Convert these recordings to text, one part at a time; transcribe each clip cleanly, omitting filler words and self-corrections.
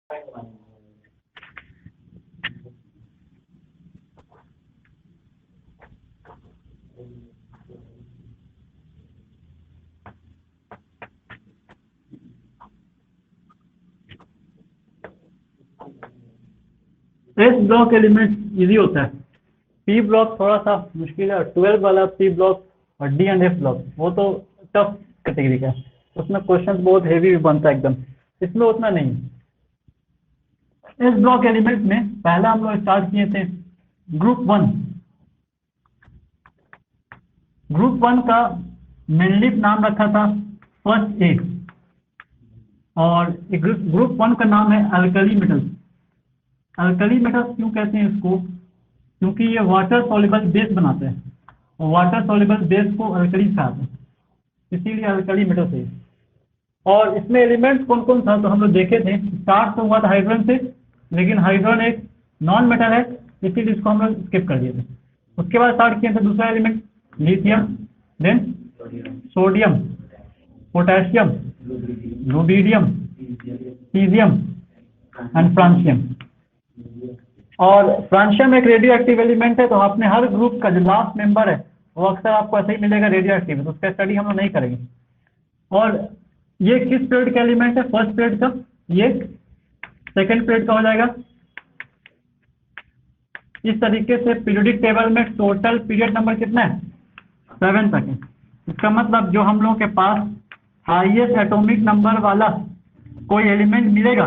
S block element easy होता है, P block थोड़ा सा मुश्किल है, और 12 वाला पी ब्लॉक और डी एंड एफ ब्लॉक वो तो टफ कैटेगरी का है, उसमें क्वेश्चन बहुत हेवी भी बनता है एकदम, इसमें उतना नहीं। इस ब्लॉक एलिमेंट में पहला हम लोग स्टार्ट किए थे ग्रुप वन। ग्रुप वन का मेनली नाम रखा था फर्स्ट ए, और ग्रुप वन का नाम है अल्कली मेटल्स। अल्कली मेटल्स क्यों कहते हैं इसको? क्योंकि ये वाटर सॉल्युबल बेस बनाते हैं, और वाटर सॉल्युबल बेस को अल्कली कहते हैं, इसीलिए अल्कली मेटल्स है। और इसमें एलिमेंट्स कौन कौन था तो हम लोग देखे थे, स्टार्ट तो हुआ था हाइड्रोजन से, लेकिन हाइड्रोजन एक नॉन मेटल है, इसीलिए इसको हम लोग स्किप कर दिए थे। उसके बाद स्टार्ट किए थे दूसरा element lithium, then sodium, potassium, rubidium, caesium and francium. और फ्रांसियम एक रेडियो एक्टिव एलिमेंट है, तो आपने हर ग्रुप का जो लास्ट मेंबर है वो अक्सर आपको ऐसे ही मिलेगा रेडियो एक्टिव, तो उसका स्टडी हम लोग नहीं करेंगे। और ये किस पीरियड का एलिमेंट है? फर्स्ट पीरियड का, ये सेकंड पीरियड का हो जाएगा। इस तरीके से पीरियोडिक टेबल में टोटल पीरियड नंबर कितना है? 7 तक है। इसका मतलब जो हम लोगों के पास हाईएस्ट एटॉमिक नंबर वाला कोई एलिमेंट मिलेगा,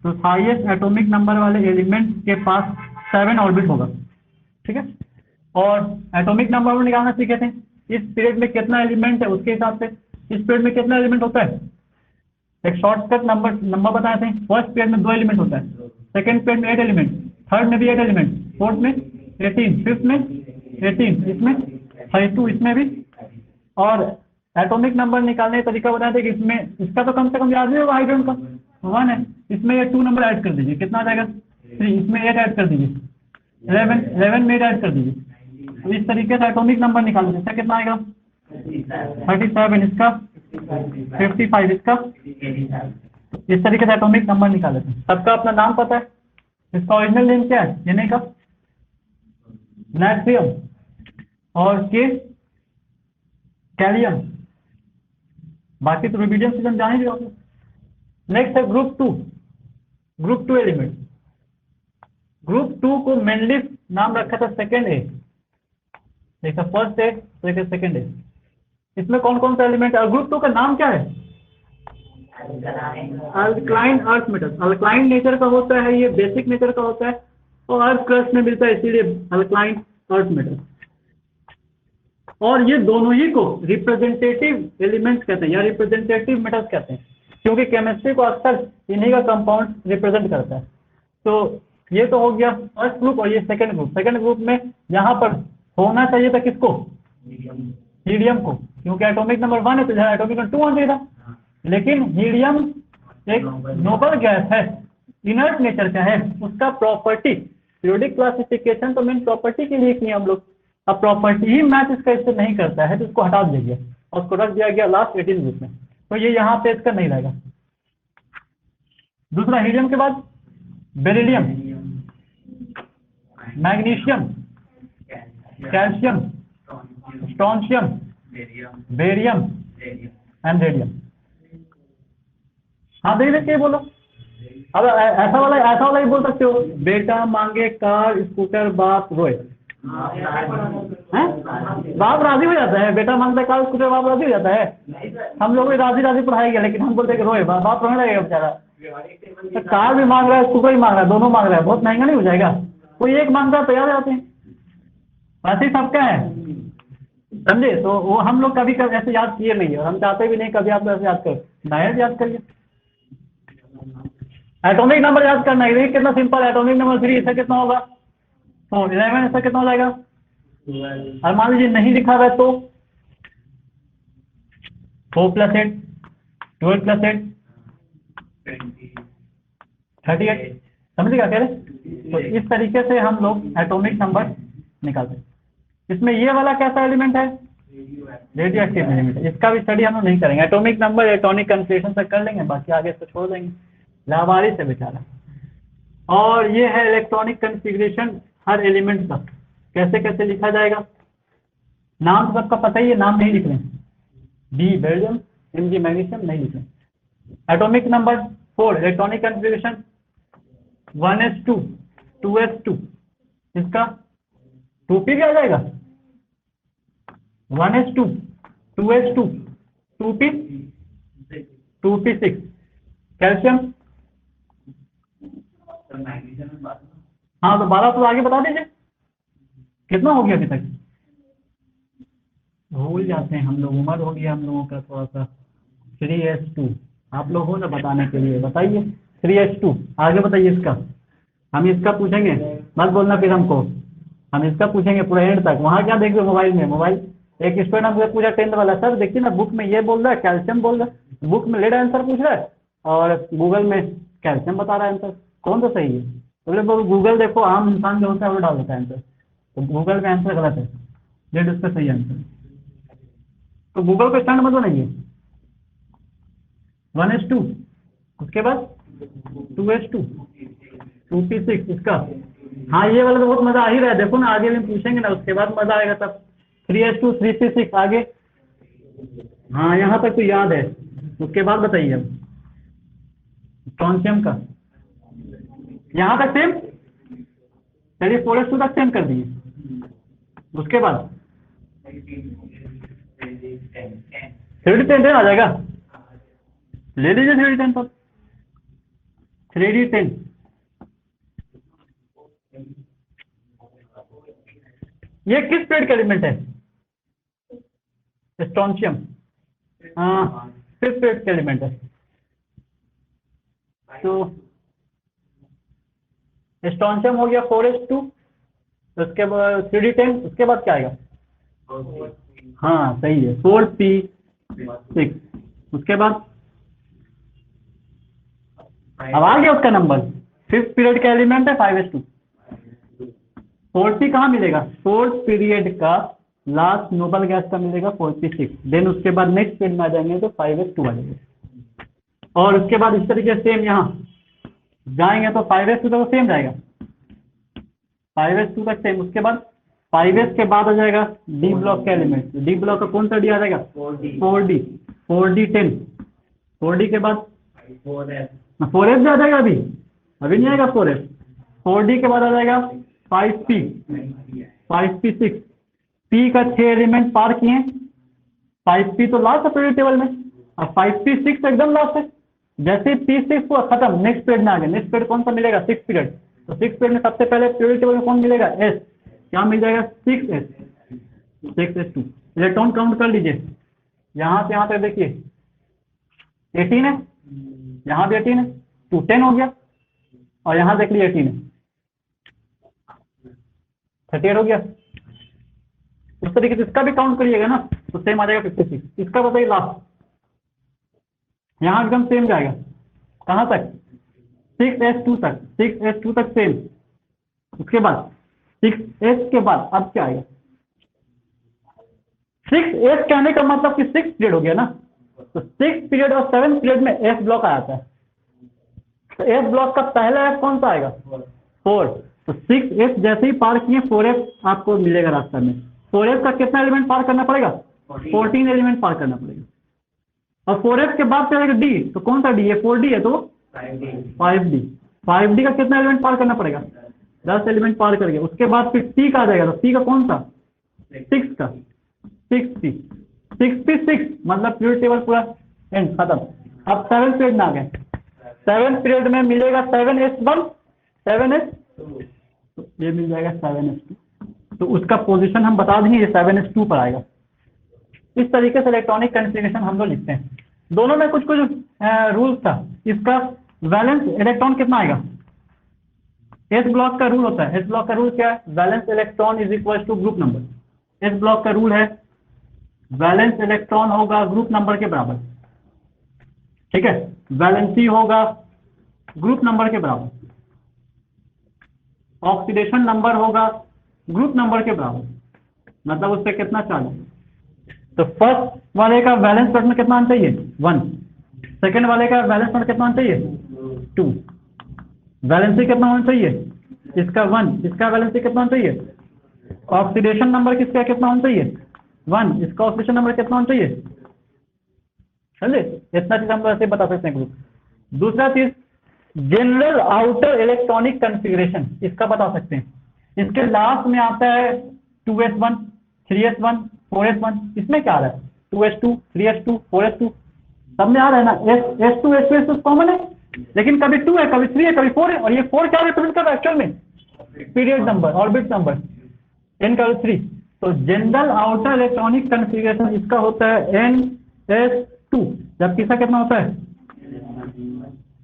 तो हाईएस्ट एटॉमिक नंबर वाले एलिमेंट के पास 7 ऑर्बिट होगा, ठीक है। और एटॉमिक नंबर वो निकालना सीखे थे, इस पीरियड में कितना एलिमेंट है उसके हिसाब से इस पीरियड में कितना एलिमेंट होता है, एक शॉर्टकट नंबर बताए थे। फर्स्ट पीरियड में 2 एलिमेंट होता है, सेकंड पीरियड में 8 एलिमेंट, थर्ड में भी 8 एलिमेंट, फोर्थ में 18, फिफ्थ में 18, इसमें 32, इसमें भी। और एटॉमिक नंबर निकालने का तरीका बताया था कि इसमें इसका तो कम से कम याद नहीं होगा, हाइड्रोजन का 1 है, इसमें ये 2 नंबर ऐड कर दीजिए, कितना आ जाएगा 3, इसमें 8 ऐड कर दीजिए, 11 में 8 ऐड कर दीजिए, तो इस तरीके से एटॉमिक नंबर निकाल दीजिए। इसका कितना आएगा 37, इसका 55, इसका इस तरीके से एटॉमिक नंबर निकाल लेते हैं। सबका अपना नाम पता है, इसका ओरिजिनल नेम क्या है? ये का नाइट्रियम, और के कैलियम, बाकी तो रुबिडियम से हम जान ही रहे। नेक्स्ट है group two. Group two element, group two को मेनली नाम रखा था सेकेंड ए, देखा फर्स्ट ए देखा सेकेंड ए। इसमें कौन कौन सा एलिमेंट है? ग्रुप टू का नाम क्या है? Alkaline earth metal. Alkaline nature का होता है, ये बेसिक नेचर का होता है, और अर्थ क्रस्ट में मिलता है, इसीलिए अल्कलाइन अर्थ मेटल। और ये दोनों ही को रिप्रेजेंटेटिव एलिमेंट्स कहते हैं या रिप्रेजेंटेटिव मेटल्स कहते हैं, क्योंकि केमिस्ट्री को अक्सर इन्हीं का कंपाउंड रिप्रेजेंट करता है। तो ये तो हो गया फर्स्ट ग्रुप, और ये सेकंड ग्रुप। सेकंड ग्रुप में यहाँ पर होना चाहिए था किसको? हीलियम को, क्योंकि एटॉमिक नंबर 1 है तो जहाँ एटॉमिक नंबर 2 होना चाहिए था, लेकिन हीलियम एक नोबल गैस है, इनर्ट नेचर का है, उसका प्रॉपर्टी पीरियोडिक क्लासिफिकेशन तो मेन प्रॉपर्टी के लिए किए हम लोग। अब प्रॉपर्टी ही मैच इसका इससे नहीं करता है, तो इसको हटा दिया गया और उसको रख दिया गया लास्ट 18 ग्रुप में, तो ये यहाँ पे इसका नहीं रहेगा। दूसरा हीलियम के बाद beryllium, magnesium, calcium, strontium, barium and radium. हाँ देखिए क्या बोलो, अब ऐसा वाला ही बोल सकते हो, बेटा मांगे कार स्कूटर बाप रोए, बाप राजी हो जाता है, बेटा मांगता है कार स्कूटर बाप राजी हो जाता है। हम लोग भी राजी पढ़ाई गया, लेकिन हम बोलते कि रोए बाप रोने लगेगा बेचारा। तो कार भी मांग रहा है, स्कूटर भी मांग रहा है, दोनों मांग रहा है, बहुत महंगा नहीं हो जाएगा? कोई एक मांगता है तैयार जाते हैं, वैसे ही सबका है, समझे? तो वो हम लोग कभी कभी ऐसे याद किए नहीं है, और हम चाहते भी नहीं कभी आप ऐसे याद कर, डायरेक्ट याद करिए। एटॉमिक नंबर याद करना है, कितना सिंपल है, एटॉमिक नंबर 3, इसका कितना होगा? तो 11, इसका कितना हो जाएगा? और मान लीजिए नहीं लिखा हुआ है तो 4 + 8 12 + 8 38, समझ क्या कह रहे? तो इस तरीके से हम लोग एटॉमिक नंबर निकालते हैं। इसमें ये वाला कैसा एलिमेंट है? रेडियो एक्टिव एलिमेंट है, इसका भी स्टडी हम लोग नहीं करेंगे। एटॉमिक नंबर इलेक्ट्रॉनिक कन्फिग्रेशन तक कर लेंगे, बाकी आगे इसको छोड़ देंगे। लावारिस है बेचारा। और ये है इलेक्ट्रॉनिक कॉन्फ़िगरेशन हर एलिमेंट का, कैसे कैसे लिखा जाएगा। नाम तो सबका पता ही है, नाम नहीं लिख रहे हैं, D beryllium, M G magnesium नहीं लिख रहे हैं। Atomic number 4 electronic configuration 1s2 2s2, इसका 2p क्या आ जाएगा, 1s2 2s2 2p 2p6। Calcium, हाँ तो 12 तो आगे बता दीजिए कितना हो गया अभी तक, भूल जाते हैं हम लोग, उम्र हो गया हम लोगों का थोड़ा सा। 3s2, आप लोग हो ना बताने के लिए, बताइए 3s2। आगे बताइए इसका, हम इसका पूछेंगे, मत बोलना फिर हमको, हम इसका पूछेंगे पूरा एंड तक। वहाँ क्या देख रहे हो मोबाइल में, मोबाइल एक स्टूडेंट हमसे पूछा 10th वाला, सर देखिए ना बुक में ये बोल रहा है कैल्शियम बोल रहा है, बुक में लेड आंसर पूछ रहा है और गूगल में कैल्शियम बता रहा है आंसर, कौन सा सही है। तो बोले गूगल देखो, आम इंसान जो होता है वो डाल देता है आंसर, तो गूगल में आंसर गलत है, लेड उसका सही आंसर। तो गूगल को स्टैंड मत बनाइए। 1s2, उसके बाद 2s2 2p6 इसका। हाँ ये वाला तो बहुत मजा आ ही रहा है, देखो ना आगे भी पूछेंगे ना उसके बाद मजा आएगा तब। 3s2 3p6 आगे, हाँ यहाँ तक तो याद है, उसके बाद बताइए अब स्ट्रोंशियम का, यहाँ तक सेम, चलिए 4s2 तक सेम कर दिए। उसके बाद 3d10 आ जाएगा, ले लीजिए 3d10 तब। 3d10 ये किस पीरियड का एलिमेंट है, स्ट्रोंशियम, हाँ 5th पीरियड का एलिमेंट है। तो स्ट्रोंशियम हो गया 4s2, उसके बाद 3d10, उसके बाद क्या आएगा, हाँ सही है 4p6, उसके बाद अब आ गया उसका नंबर, 5th पीरियड का एलिमेंट है 5s2। 4p कहाँ मिलेगा, 4th पीरियड का लास्ट नोबल गैस का मिलेगा 4p6, देन उसके बाद नेक्स्ट पीरियड में आ जाएंगे तो 5s2 आ जाएगा। और उसके बाद इस तरीके से सेम यहाँ जाएंगे तो 5s2 तक सेम जाएगा, 5s2 तक सेम। उसके बाद 5s के बाद आ जाएगा डी ब्लॉक का एलिमेंट, डी ब्लॉक का कौन सा डी आ जाएगा, 4d 4d10, 4d के बाद 4s भी आ जाएगा, अभी नहीं आएगा 4s। 4d के बाद आ जाएगा 5p 5p6, p का 6 एलिमेंट पार किए, 5p तो लास्ट है पीरियड टेबल में, अब 5p6 एकदम लास्ट है। जैसे p6 को खत्म, नेक्स्ट पीरियड में आ गया, नेक्स्ट पीरियड कौन सा मिलेगा, 6th पीरियड, तो 6th पीरियड में सबसे पहले पीरियड टेबल में कौन मिलेगा, s, क्या मिल जाएगा 6s 6s2। इलेक्ट्रॉन काउंट कर लीजिए, यहाँ से यहाँ तक देखिए 18 है, यहाँ भी 18 है, तो 10 हो गया, और यहाँ देख लीजिए 18 है, 38 हो गया। उस तरीके से इसका भी काउंट करिएगा ना तो सेम आ जाएगा 56। इसका बताइए लास्ट, यहाँ एकदम सेम जाएगा, कहाँ तक 6s2 तक, 6s2 तक सेम। उसके बाद 6s के बाद अब क्या आएगा, 6s कहने का मतलब कि 6th पीरियड हो गया ना, तो 6th पीरियड और 7th पीरियड में s ब्लॉक आ जाता है, तो s ब्लॉक का पहला f कौन सा आएगा, 4, तो 6s जैसे ही पार किए 4f आपको मिलेगा रास्ता में। 4f का कितना एलिमेंट पार करना पड़ेगा, 14 एलिमेंट पार करना पड़ेगा, और 4f के बाद चलेगा d, तो कौन सा d है, 4d है तो 5d, 5d का कितना एलिमेंट पार करना पड़ेगा, 10 एलिमेंट पार कर गया। उसके बाद फिर c का आ जाएगा, तो c का कौन सा, 6 का 6p 6p6, मतलब पीरियड टेबल पूरा एंड खत्म। अब 7th पीरियड में आ गए, 7th पीरियड में मिलेगा 7s1 7s, तो ये मिल जाएगा 7s2, तो उसका पोजीशन हम बता देंगे, ये 7s2 पर आएगा। इस तरीके से इलेक्ट्रॉनिक कॉन्फ़िगरेशन हम लोग लिखते हैं। दोनों में कुछ कुछ रूल्स था। इसका वैलेंस इलेक्ट्रॉन कितना आएगा, एस ब्लॉक का रूल होता है, एस ब्लॉक का रूल क्या है, valence electron is equal to group number. S block का रूल है वैलेंस इलेक्ट्रॉन होगा ग्रुप नंबर के बराबर, ठीक है, वैलेंसी होगा ग्रुप नंबर के बराबर, ऑक्सीडेशन नंबर होगा ग्रुप नंबर के बराबर, मतलब उस पर कितना चार्ज है। तो फर्स्ट वाले का वैलेंस प्लेट में कितना आना चाहिए, 1, सेकेंड वाले का वैलेंस प्लेट कितना आना चाहिए, 2। वैलेंसी कितना होना चाहिए? इसका 1। इसका वैलेंसी कितना होना चाहिए? ऑक्सीडेशन नंबर किसका कितना होना चाहिए? 1। इसका ऑक्सीडेशन नंबर कितना होना चाहिए? समझे? इतना चीज हम ऐसे बता सकते हैं ग्रुप। दूसरा चीज जनरल आउटर इलेक्ट्रॉनिक कॉन्फ़िगरेशन, इसका बता सकते हैं। इसके लास्ट में आता है 2s1 3s1 4s1। इसमें क्या आ रहा है? 2s2 3s2 4s2 सब में आ रहा है ना। s2 s2 कॉमन है, लेकिन कभी 2 है, कभी 3 है, कभी 4 है। और ये 4 क्या रिप्रेजेंट कर रहा है एक्चुअल में? Period number, orbit number, n का 3। तो जनरल आउटर इलेक्ट्रॉनिक कॉन्फ़िगरेशन इसका होता है ns2, जबकि इसका कितना होता है?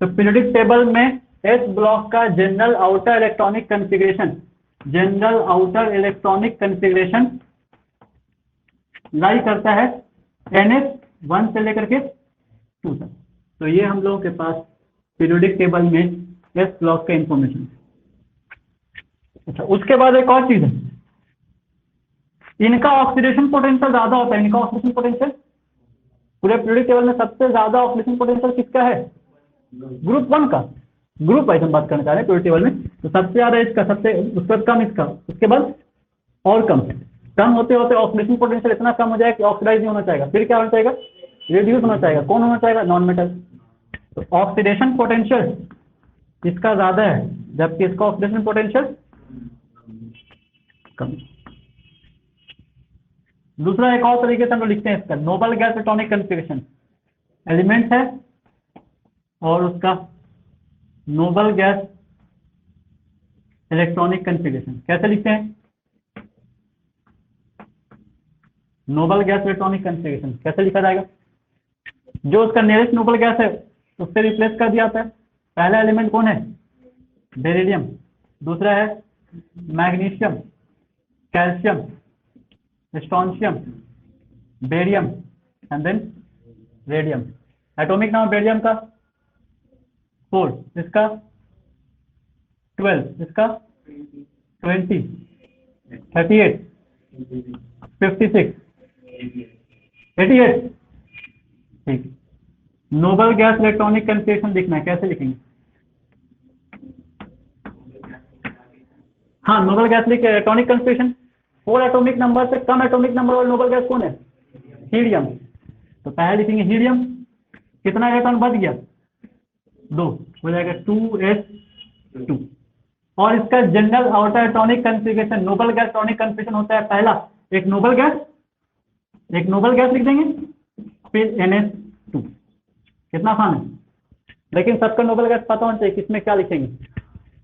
तो पीरियोडिक टेबल में एस ब्लॉक का general outer electronic configuration, general outer electronic configuration lie करता है ns1 से लेकर के 2 तक। तो ये हम लोगों के पास पीरियोडिक टेबल में एस ब्लॉक का इंफॉर्मेशन। अच्छा, उसके बाद एक और चीज है, इनका ऑक्सीडेशन पोटेंशियल ज्यादा होता है। इनका ऑक्सीडेशन पोटेंशियल पूरे पीरियोडिक टेबल में सबसे ज्यादा ऑक्सीडेशन पोटेंशियल किसका है? ग्रुप 1 का। ग्रुप वाइज हम बात करना चाह रहे हैं पीरियोडिक टेबल में। तो सबसे ज्यादा इसका, सबसे उसके बाद कम इसका, उसके बाद और कम होते होते ऑक्सीडेशन पोटेंशियल इतना कम हो जाएगा कि ऑक्सीडाइज नहीं होना चाहेगा। फिर क्या होना चाहेगा? रिड्यूस होना चाहेगा। कौन होना चाहेगा? Non metal. तो ऑक्सीडेशन पोटेंशियल इसका ज्यादा है, जबकि इसका ऑक्सीडेशन पोटेंशियल कम। दूसरा एक और तरीके से हम लोग लिखते हैं इसका, noble gas electronic configuration. Element है और उसका नोबल गैस इलेक्ट्रॉनिक कॉन्फ़िगरेशन कैसे लिखते हैं? नोबल गैस इलेक्ट्रॉनिक कॉन्फ़िगरेशन कैसे लिखा जाएगा? जो उसका नियरेस्ट नोबल गैस है उससे रिप्लेस कर दिया जाता है। पहला एलिमेंट कौन है? बेरिलियम। दूसरा है magnesium, calcium, strontium, barium and then radium. Atomic number barium का 4, इसका 12, इसका 20, 38, 56, 88। ठीक। नोबल गैस इलेक्ट्रॉनिक कॉन्फ़िगरेशन लिखना है, कैसे लिखेंगे? हाँ, नोबल गैस लिख इलेक्ट्रॉनिक कॉन्फ़िगरेशन। 4 एटॉमिक नंबर से कम एटॉमिक नंबर वाला नोबल गैस कौन है? हीलियम। तो पहले लिखेंगे हीलियम। कितना इलेक्ट्रॉन बच गया? 2 हो जाएगा 2s2। और इसका general outer electronic configuration, noble gas electronic configuration होता है पहला एक नोबल गैस लिख देंगे, फिर ns2। कितना आसान है। लेकिन सबका नोबल गैस पता होना चाहिए किसमें क्या लिखेंगे।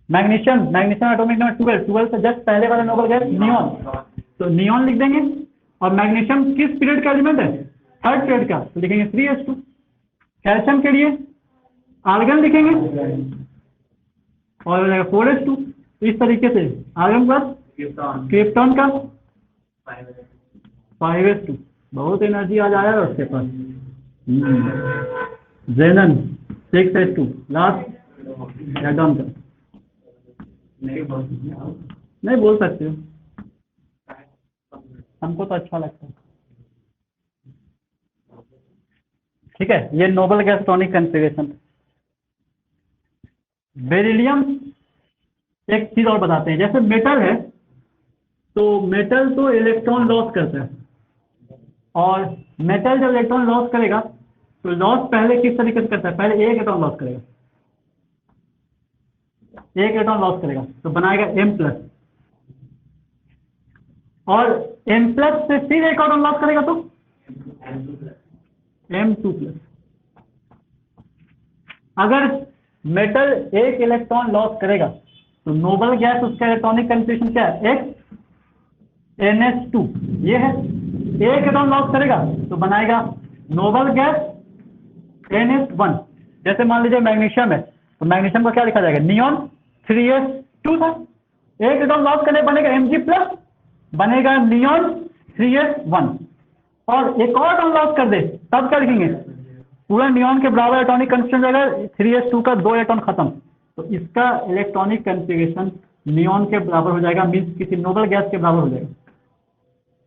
मैग्नीशियम एटॉमिक नंबर 12 से जस्ट पहले वाला नोबल गैस नियॉन, तो नियॉन लिख देंगे। और मैग्नीशियम किस पीरियड का एलिमेंट है? 3rd पीरियड का, तो लिखेंगे 3s2। कैल्शियम के लिए आर्गन लिखेंगे और हो जाएगा 4s2। इस तरीके से आर्गन प्लस क्रिप्टॉन का 5s2। बहुत एनर्जी आज आया है उसके पास। जेनन 6s2। लास्ट एडॉन का नहीं बोल सकते हो, हमको तो अच्छा लगता है। ठीक है, ये noble gas electronic configuration. Beryllium एक चीज और बताते हैं, जैसे मेटल है तो मेटल तो इलेक्ट्रॉन लॉस करता है, और मेटल जब इलेक्ट्रॉन लॉस करेगा तो लॉस पहले किस तरीके से करता है? पहले एक इलेक्ट्रॉन लॉस करेगा, तो बनाएगा M+, और M+ से फिर एक इलेक्ट्रॉन लॉस करेगा तो M2+। अगर मेटल एक इलेक्ट्रॉन लॉस करेगा तो नोबल गैस उसका इलेक्ट्रॉनिक कॉन्फ़िगरेशन क्या है? X NS2 ये है। एक इलेक्ट्रॉन लॉस करेगा तो बनाएगा नोबल गैस NS1। जैसे मान लीजिए मैग्नीशियम है, तो मैग्नीशियम का क्या लिखा जाएगा? नियॉन 3s2 था। एक इलेक्ट्रॉन लॉस करने बनेगा Mg+, बनेगा नियॉन 3s1। और एक और इलेक्ट्रॉन लॉस कर दे तब क्या लिखेंगे? पूरा नियॉन के बराबर इलेक्ट्रॉनिक कॉन्फ़िगरेशन रहेगा, 3s2 का 2 इलेक्ट्रॉन खत्म, तो इसका इलेक्ट्रॉनिक कॉन्फ़िगरेशन नियॉन के बराबर हो जाएगा, मीन्स किसी नोबल गैस के बराबर हो जाएगा।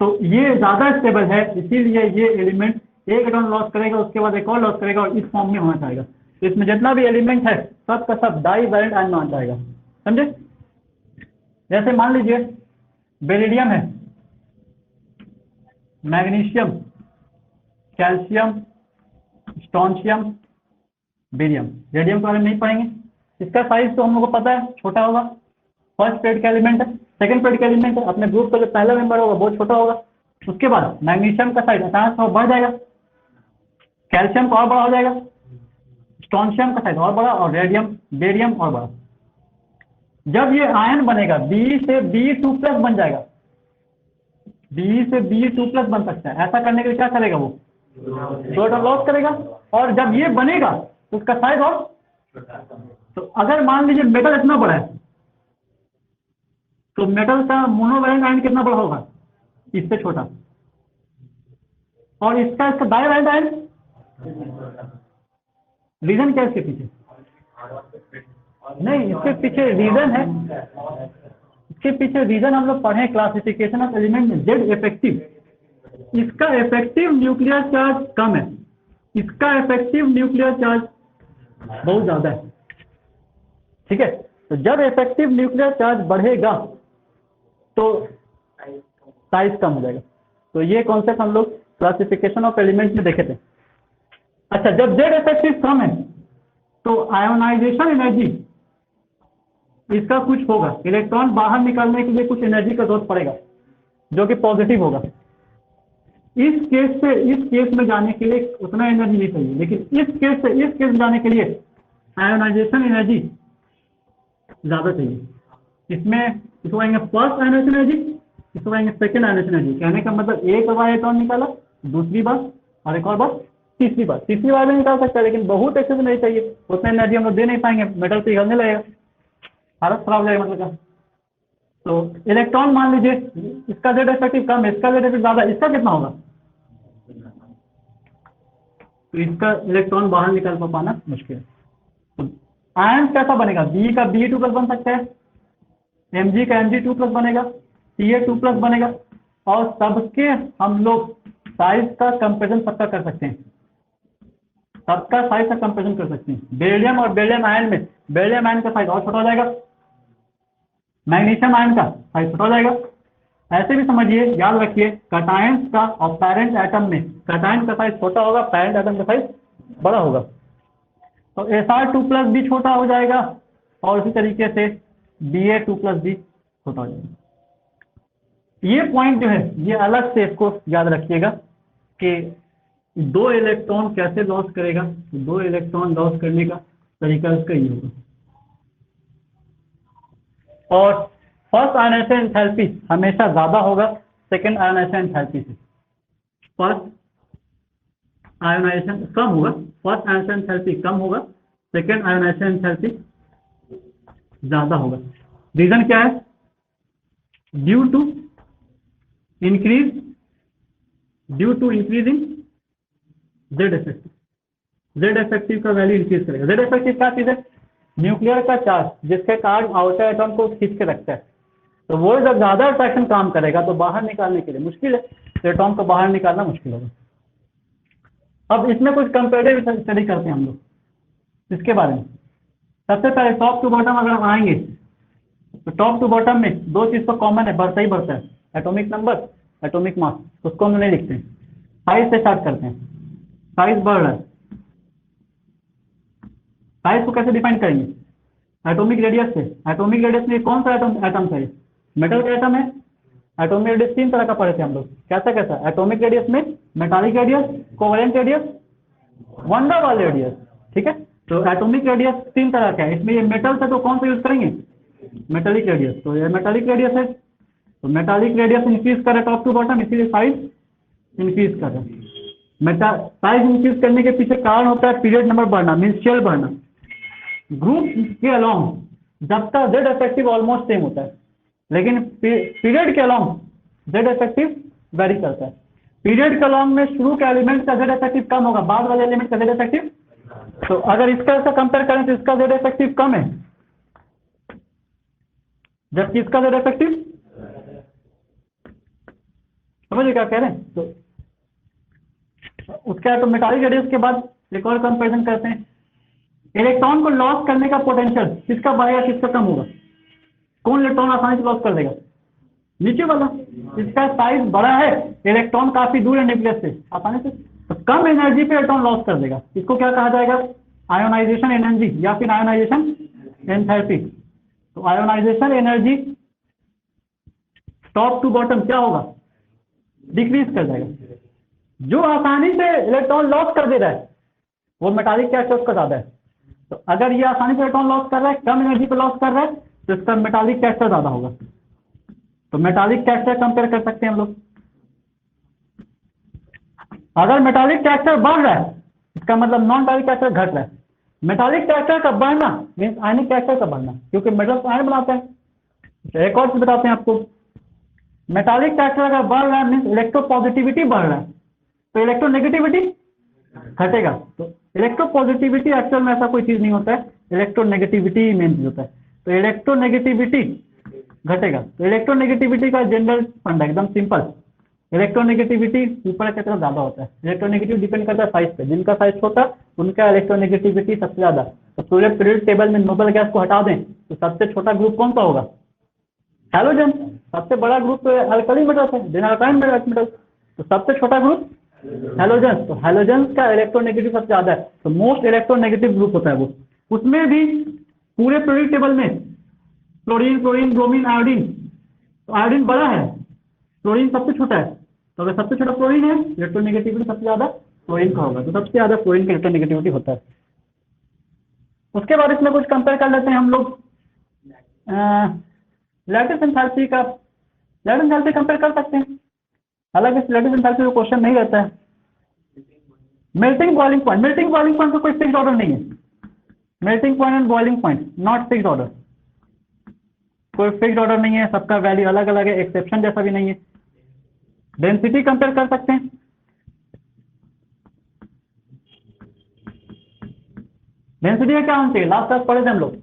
तो ये ज्यादा स्टेबल है, इसीलिए ये एलिमेंट एक इलेक्ट्रॉन लॉस करेगा, उसके बाद एक और लॉस करेगा और इस फॉर्म में होना चाहेगा। इसमें जितना भी एलिमेंट है सब का सब डाई वैलेंट आयन में आ जाएगा, समझे। जैसे मान लीजिए बेरिलियम है, magnesium, calcium, strontium, barium. Radium के बारे में नहीं पढ़ेंगे, इसका साइज तो हम लोग को पता है छोटा होगा, फर्स्ट पेड का एलिमेंट है, सेकंड पेड का एलिमेंट है, अपने ग्रुप का जो पहला मेंबर होगा बहुत छोटा होगा। उसके बाद मैग्नीशियम का साइज अचानक से बढ़ जाएगा, कैल्शियम का और बड़ा हो जाएगा, स्ट्रोंशियम का साइज और बड़ा, और रेडियम बेरियम और बड़ा। जब ये आयन बनेगा बी से Be2+ बन जाएगा, बी से Be2+ बन सकता है। ऐसा करने के लिए क्या करेगा वो, दो लॉस करेगा, और जब ये बनेगा तो उसका साइज और, तो अगर मान लीजिए मेटल इतना बड़ा है तो मेटल का मोनोवैलेंट आयन कितना बड़ा होगा, इससे छोटा, और इसका डाइवैलेंट आयन, रीजन क्या है इसके पीछे, नहीं इसके पीछे रीजन है, इसके पीछे रीजन हम लोग पढ़े क्लासिफिकेशन ऑफ एलिमेंट में, जेड इफेक्टिव, इसका इफेक्टिव न्यूक्लियर चार्ज कम है, इसका इफेक्टिव न्यूक्लियर चार्ज बहुत ज्यादा है, ठीक है। तो जब इफेक्टिव न्यूक्लियर चार्ज बढ़ेगा तो साइज कम हो जाएगा। तो ये कॉन्सेप्ट हम लोग क्लासिफिकेशन ऑफ एलिमेंट में देखे थे। अच्छा, जब जेड इफेक्टिव कम है तो आयोनाइजेशन एनर्जी इसका कुछ होगा, इलेक्ट्रॉन बाहर निकालने के लिए कुछ एनर्जी का जरूरत पड़ेगा जो कि पॉजिटिव होगा। इस केस से इस केस में जाने के लिए उतना एनर्जी नहीं चाहिए, लेकिन इस केस से इस केस में जाने के लिए आयोनाइजेशन एनर्जी ज्यादा चाहिए। इसको कहेंगे फर्स्ट आयोनाइजेशन एनर्जी, इसको कहेंगे सेकेंड आयोनाइजेशन एनर्जी। कहने का मतलब एक बार इलेक्ट्रॉन निकाला, दूसरी बार, और एक और बार, तीसरी बार भी निकाल सकता है, लेकिन बहुत एक्सेस नहीं चाहिए, उतना एनर्जी हम लोग दे नहीं पाएंगे, मेटल पिघलने लगेगा, हालत खराब हो जाएगा मतलब का। तो इलेक्ट्रॉन मान लीजिए इसका जेड इफेक्टिव कम है, इसका जेड इफेक्टिव ज्यादा, इसका कितना होगा, तो इसका इलेक्ट्रॉन बाहर निकाल पाना मुश्किल है। तो आयन कैसा बनेगा, बी का Be2+ बन सकता है, Mg का Mg2+ बनेगा, Ta2+ बनेगा, और सबके हम लोग साइज का कंपेरिजन सबका कर सकते हैं, सबका साइज का कंपेरिजन कर सकते हैं। बेरिलियम और बेरिलियम आयन में बेरिलियम आयन का साइज और छोटा हो जाएगा, मैग्नीशियम आयन का साइज छोटा हो जाएगा। ऐसे भी समझिए, याद रखिए, कैटायंस का और पेरेंट एटम में कैटायन का साइज छोटा होगा, पेरेंट एटम का साइज बड़ा होगा। तो Sr2+ भी छोटा हो जाएगा, और इसी तरीके से Ba2+ भी छोटा हो जाएगा। ये पॉइंट जो है ये अलग से इसको याद रखिएगा कि दो इलेक्ट्रॉन कैसे लॉस करेगा, तो दो इलेक्ट्रॉन लॉस करने का तरीका इसका ये होगा। और फर्स्ट आयनाइजेशन एंथैल्पी हमेशा ज्यादा होगा सेकेंड आयनाइजेशन एंथैल्पी से, फर्स्ट आयोनाइजेशन कम होगा, फर्स्ट आयनाइजेशन एंथैल्पी कम होगा, सेकेंड आयनाइजेशन एंथैल्पी ज्यादा होगा। रीजन क्या है, due to increase in Z effective, Z effective का वैल्यू इंक्रीज करेगा। जेड इफेक्टिव क्या चीज है, न्यूक्लियर का चार्ज जिसके कारण आउटर एटम को खींच के रखता है, तो वो जब ज्यादा अट्रैक्शन काम करेगा तो बाहर निकालने के लिए मुश्किल है, एटॉम को बाहर निकालना मुश्किल होगा। अब इसमें कुछ कंपेरेटिव स्टडी करते हैं हम लोग इसके बारे में। सबसे पहले टॉप टू बॉटम अगर हम आएंगे तो टॉप टू बॉटम में दो चीज तो कॉमन है, बढ़ता ही बढ़ता है, एटॉमिक नंबर, एटॉमिक मास। उसको हम नहीं लिखते हैं, साइज से स्टार्ट करते हैं। साइज बढ़ रहा है, साइज को कैसे डिफाइन करेंगे, एटॉमिक रेडियस से। एटॉमिक रेडियस में कौन सा एटम है, मेटल का एटम है। एटॉमिक रेडियस तीन तरह का पढ़े थे हम लोग, कैसा कैसा, एटॉमिक रेडियस में metallic radius, covalent radius, one the वाल रेडियस, ठीक है। तो एटॉमिक रेडियस तीन तरह का है, इसमें ये मेटल से तो कौन सा यूज करेंगे, मेटालिक रेडियस। तो ये मेटालिक रेडियस है, तो मेटालिक रेडियस इंक्रीज कर रहा है टॉप टू बॉटम, इसीलिए साइज इंक्रीज कर रहा है। साइज इंक्रीज करने के पीछे कारण होता है पीरियड नंबर बढ़ना, मीन्स शेल बढ़ना। ग्रुप के अलोंग जब तक जेड इफेक्टिव ऑलमोस्ट सेम होता है, लेकिन पीरियड के अलोंग जेड इफेक्टिव वेरी करता है। पीरियड के अलोंग में शुरू के एलिमेंट का जेड इफेक्टिव कम होगा, बाद वाले एलिमेंट का जेड इफेक्टिव। तो अगर इसका कंपेयर करें तो इसका जेड इफेक्टिव कम है, जबकि इसका जेड इफेक्टिव, समझिए क्या कह रहे हैं। तो उसके बाद तो मेटालिक रेडियस के बाद एक और कंपेरिजन करते हैं, इलेक्ट्रॉन को लॉस करने का पोटेंशियल किसका बढ़ेगा किसका कम होगा? कौन इलेक्ट्रॉन आसानी से लॉस कर देगा? नीचे वाला। इसका साइज बड़ा है, इलेक्ट्रॉन काफी दूर है न्यूक्लियस से, आसानी से तो कम एनर्जी पे इलेक्ट्रॉन लॉस कर देगा। इसको क्या कहा जाएगा? आयोनाइजेशन एनर्जी या फिर आयोनाइजेशन एंथैल्पी। तो ionisation energy top to bottom क्या होगा? डिक्रीज कर जाएगा। जो आसानी से इलेक्ट्रॉन लॉस कर दे रहा है वो मेटालिक कैरिक्टर का ज्यादा है। तो अगर ये आसानी से इलेक्ट्रॉन लॉस कर रहा है, कम एनर्जी पे लॉस कर रहा है, तो इसका मेटालिक कैरिक्टर ज्यादा होगा। तो मेटालिक कैरिक्टर कंपेयर कर सकते हैं हम लोग। अगर मेटालिक कैरिक्टर बढ़ रहा है इसका मतलब नॉन मेटालिक कैरिक्टर घट रहा है। मेटालिक कैरिक्टर का बढ़ना मीन्स आयनिक कैरिक्टर का बढ़ना, क्योंकि मेटल्स आयन बनाते हैं। एक और चीज बताते हैं आपको, मेटालिक कैरिक्टर अगर बढ़ रहा है मीन्स इलेक्ट्रोपॉजिटिविटी बढ़ रहा है, तो इलेक्ट्रोनेगेटिविटी घटेगा। तो इलेक्ट्रोपॉजिटिविटी एक्चुअल में ऐसा कोई चीज नहीं होता है, इलेक्ट्रोनेगेटिविटी मेन चीज होता है। तो इलेक्ट्रोनेगेटिविटी घटेगा। तो इलेक्ट्रोनेगेटिविटी का जनरल फंडा एकदम सिंपल, इलेक्ट्रोनेगेटिविटी ऊपर की तरफ ज्यादा होता है। इलेक्ट्रोनेगेटिव डिपेंड करता है साइज पे, जिनका साइज छोटा उनका इलेक्ट्रोनेगेटिविटी सबसे ज्यादा। तो पूरे पीरियड टेबल में नोबल गैस को हटा दें तो सबसे छोटा ग्रुप कौन सा होगा? हैलोजन। सबसे बड़ा ग्रुप अल्कली मेटल्स है, देन अल्काइन मेटल्स। तो सबसे छोटा ग्रुप हैलोजन। तो हैलोजन का इलेक्ट्रोनेगेटिव सबसे ज्यादा है, तो मोस्ट इलेक्ट्रोनेगेटिव ग्रुप होता है वो। उसमें भी पूरे पीरियड टेबल में क्लोरीन, क्लोरीन, ब्रोमीन, आयोडीन। तो आयोडीन बड़ा है, क्लोरीन सबसे छोटा है। तो अगर सबसे छोटा क्लोरीन है, इलेक्ट्रोनेगेटिविटी सबसे ज्यादा क्लोरीन का होगा। तो सबसे ज्यादा क्लोरीन का इलेक्ट्रोनेगेटिविटी होता है। उसके बाद इसमें कुछ कंपेयर कर लेते हैं हम लोग। लैटिस एंथैल्पी का, लैटिस एंथैल्पी कंपेयर कर सकते हैं, हालांकि लैटिस एंथैल्पी का क्वेश्चन नहीं रहता है। Melting boiling point, melting boiling point का कोई फिक्स्ड ऑर्डर नहीं है। Melting point and boiling point not fixed order, कोई फिक्स्ड ऑर्डर नहीं है, सबका वैल्यू अलग अलग है, एक्सेप्शन जैसा भी नहीं है। डेंसिटी कंपेयर कर सकते हैं, डेंसिटी का क्या होना चाहिए? लास्ट क्लास पढ़े थे हम लोग,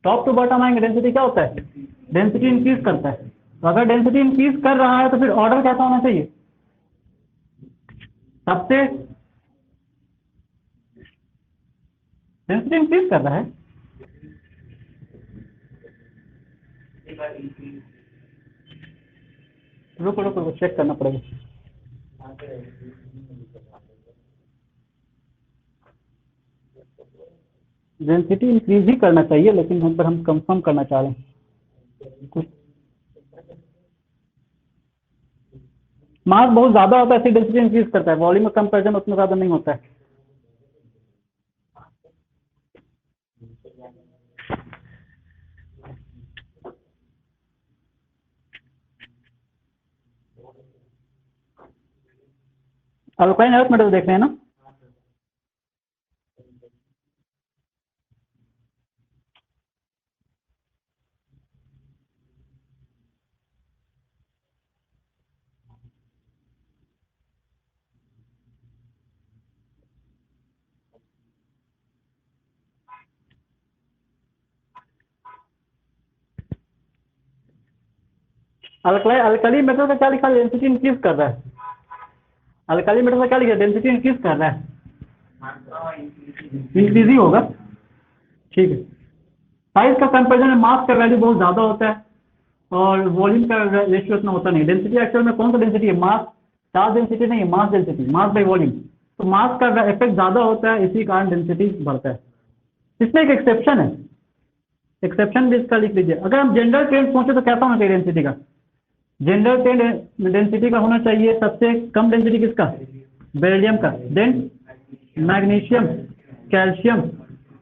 टॉप टू बॉटम आएंगे। डेंसिटी क्या होता है? डेंसिटी इंक्रीज करता है। तो अगर डेंसिटी इंक्रीज कर रहा है तो फिर ऑर्डर कैसा होना चाहिए? सबसे डेंसिटी इंक्रीज कर रहा है, रुको रुको चेक करना पड़ेगा। डेंसिटी इंक्रीज ही करना चाहिए, लेकिन हम पर हम कंफर्म करना चाह रहे हैं। कुछ मास बहुत ज्यादा होता है ऐसी डेंसिटी इंक्रीज करता है, वॉल्यूम में कंपेरिजन उतना ज्यादा नहीं होता है। अल्काइन अर्थ मेटल देख रहे हैं ना? अल्कली मेटल का क्या लिखा है? डेंसिटी इंक्रीज कर रहा है। अल्कली मेटल का क्या लिखा है? डेंसिटी इंक्रीज कर रहा है, इंक्रीज ही होगा। ठीक है। साइज का कंपेरिजन में मास का वैल्यू बहुत ज्यादा होता है और वॉल्यूम का रेशियो इतना होता नहीं। डेंसिटी एक्चुअल में कौन सा डेंसिटी है? मास, चार्ज डेंसिटी नहीं है, mass density, mass by volume. तो मास का इफेक्ट ज्यादा होता है, इसी कारण डेंसिटी बढ़ता है। इसमें एक एक्सेप्शन है, एक्सेप्शन भी इसका लिख लीजिए। अगर हम जनरल ट्रेंड पहुंचे तो कैसा होना चाहिए डेंसिटी का? जनरल ट्रेंड डेंसिटी का होना चाहिए सबसे कम डेंसिटी किसका? बेरिलियम का, then magnesium, calcium,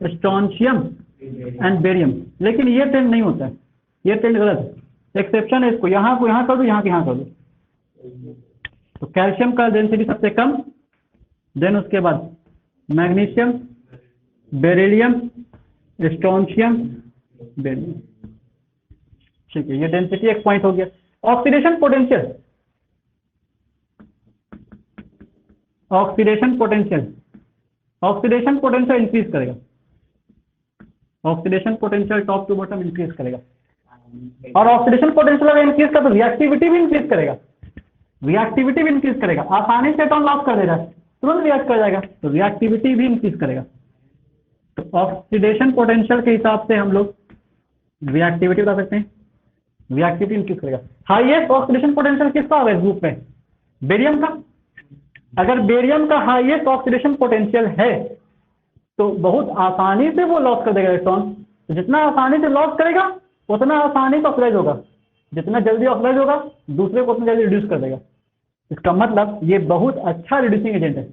strontium and barium. लेकिन ये ट्रेंड नहीं होता है, ये ट्रेंड गलत है, एक्सेप्शन है इसको। यहाँ को यहाँ कर दो, यहाँ के यहाँ कर दो। तो कैल्शियम का डेंसिटी सबसे कम, देन उसके बाद मैग्नीशियम, बेरिलियम, स्ट्रोंशियम, बेरियम। ठीक है, ये डेंसिटी एक पॉइंट हो गया। Oxidation potential, oxidation potential, oxidation potential increase करेगा, oxidation potential top to bottom increase करेगा। और ऑक्सीडेशन पोटेंशियल अगर इंक्रीज कर तो रिएक्टिविटी भी इंक्रीज करेगा, रिएक्टिविटी भी इंक्रीज करेगा। आसानी से इलेक्ट्रॉन लॉस कर देगा, तुरंत रिएक्ट कर जाएगा, तो रिएक्टिविटी भी इंक्रीज करेगा। तो ऑक्सीडेशन पोटेंशियल के हिसाब से हम लोग रिएक्टिविटी बता सकते हैं, रिएक्टिविटी इंक्रीज करेगा। हाईएस्ट ऑक्सीडेशन पोटेंशियल किसका होगा इस ग्रुप में? बेरियम का। अगर बेरियम का हाईएस्ट ऑक्सीडेशन पोटेंशियल है तो बहुत आसानी से वो लॉस कर देगा इलेक्ट्रॉन। तो जितना आसानी से लॉस करेगा उतना आसानी से ऑक्सीडाइज होगा, जितना जल्दी ऑक्सीडाइज होगा दूसरे को उतना जल्दी रिड्यूस कर देगा। इसका मतलब ये बहुत अच्छा रिड्यूसिंग एजेंट है।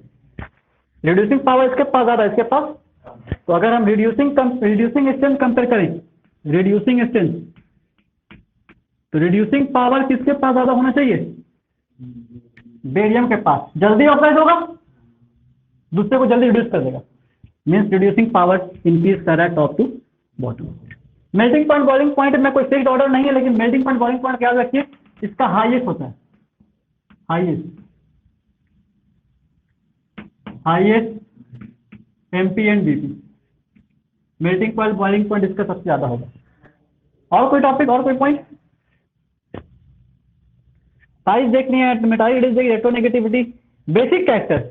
रिड्यूसिंग पावर इसके पास ज्यादा है, इसके पास। तो अगर हम रिड्यूसिंग स्ट्रेंथ कंपेयर करें, रिड्यूसिंग स्ट्रेंथ, तो रिड्यूसिंग पावर किसके पास ज्यादा होना चाहिए? बेरियम के पास। जल्दी ऑक्साइड होगा, दूसरे को जल्दी रिड्यूस कर देगा, मीन्स रिड्यूसिंग पावर इंक्रीज कर रहा है top to bottom. Melting point boiling point में कोई फिक्स्ड ऑर्डर नहीं है, लेकिन मेल्टिंग पॉइंट बॉइलिंग पॉइंट याद रखिए इसका हाईएस्ट होता है, highest MP and BP. Melting point boiling point इसका सबसे ज्यादा होगा। और कोई टॉपिक, और कोई पॉइंट? साइज देखनी है, metallic electronegativity, basic character.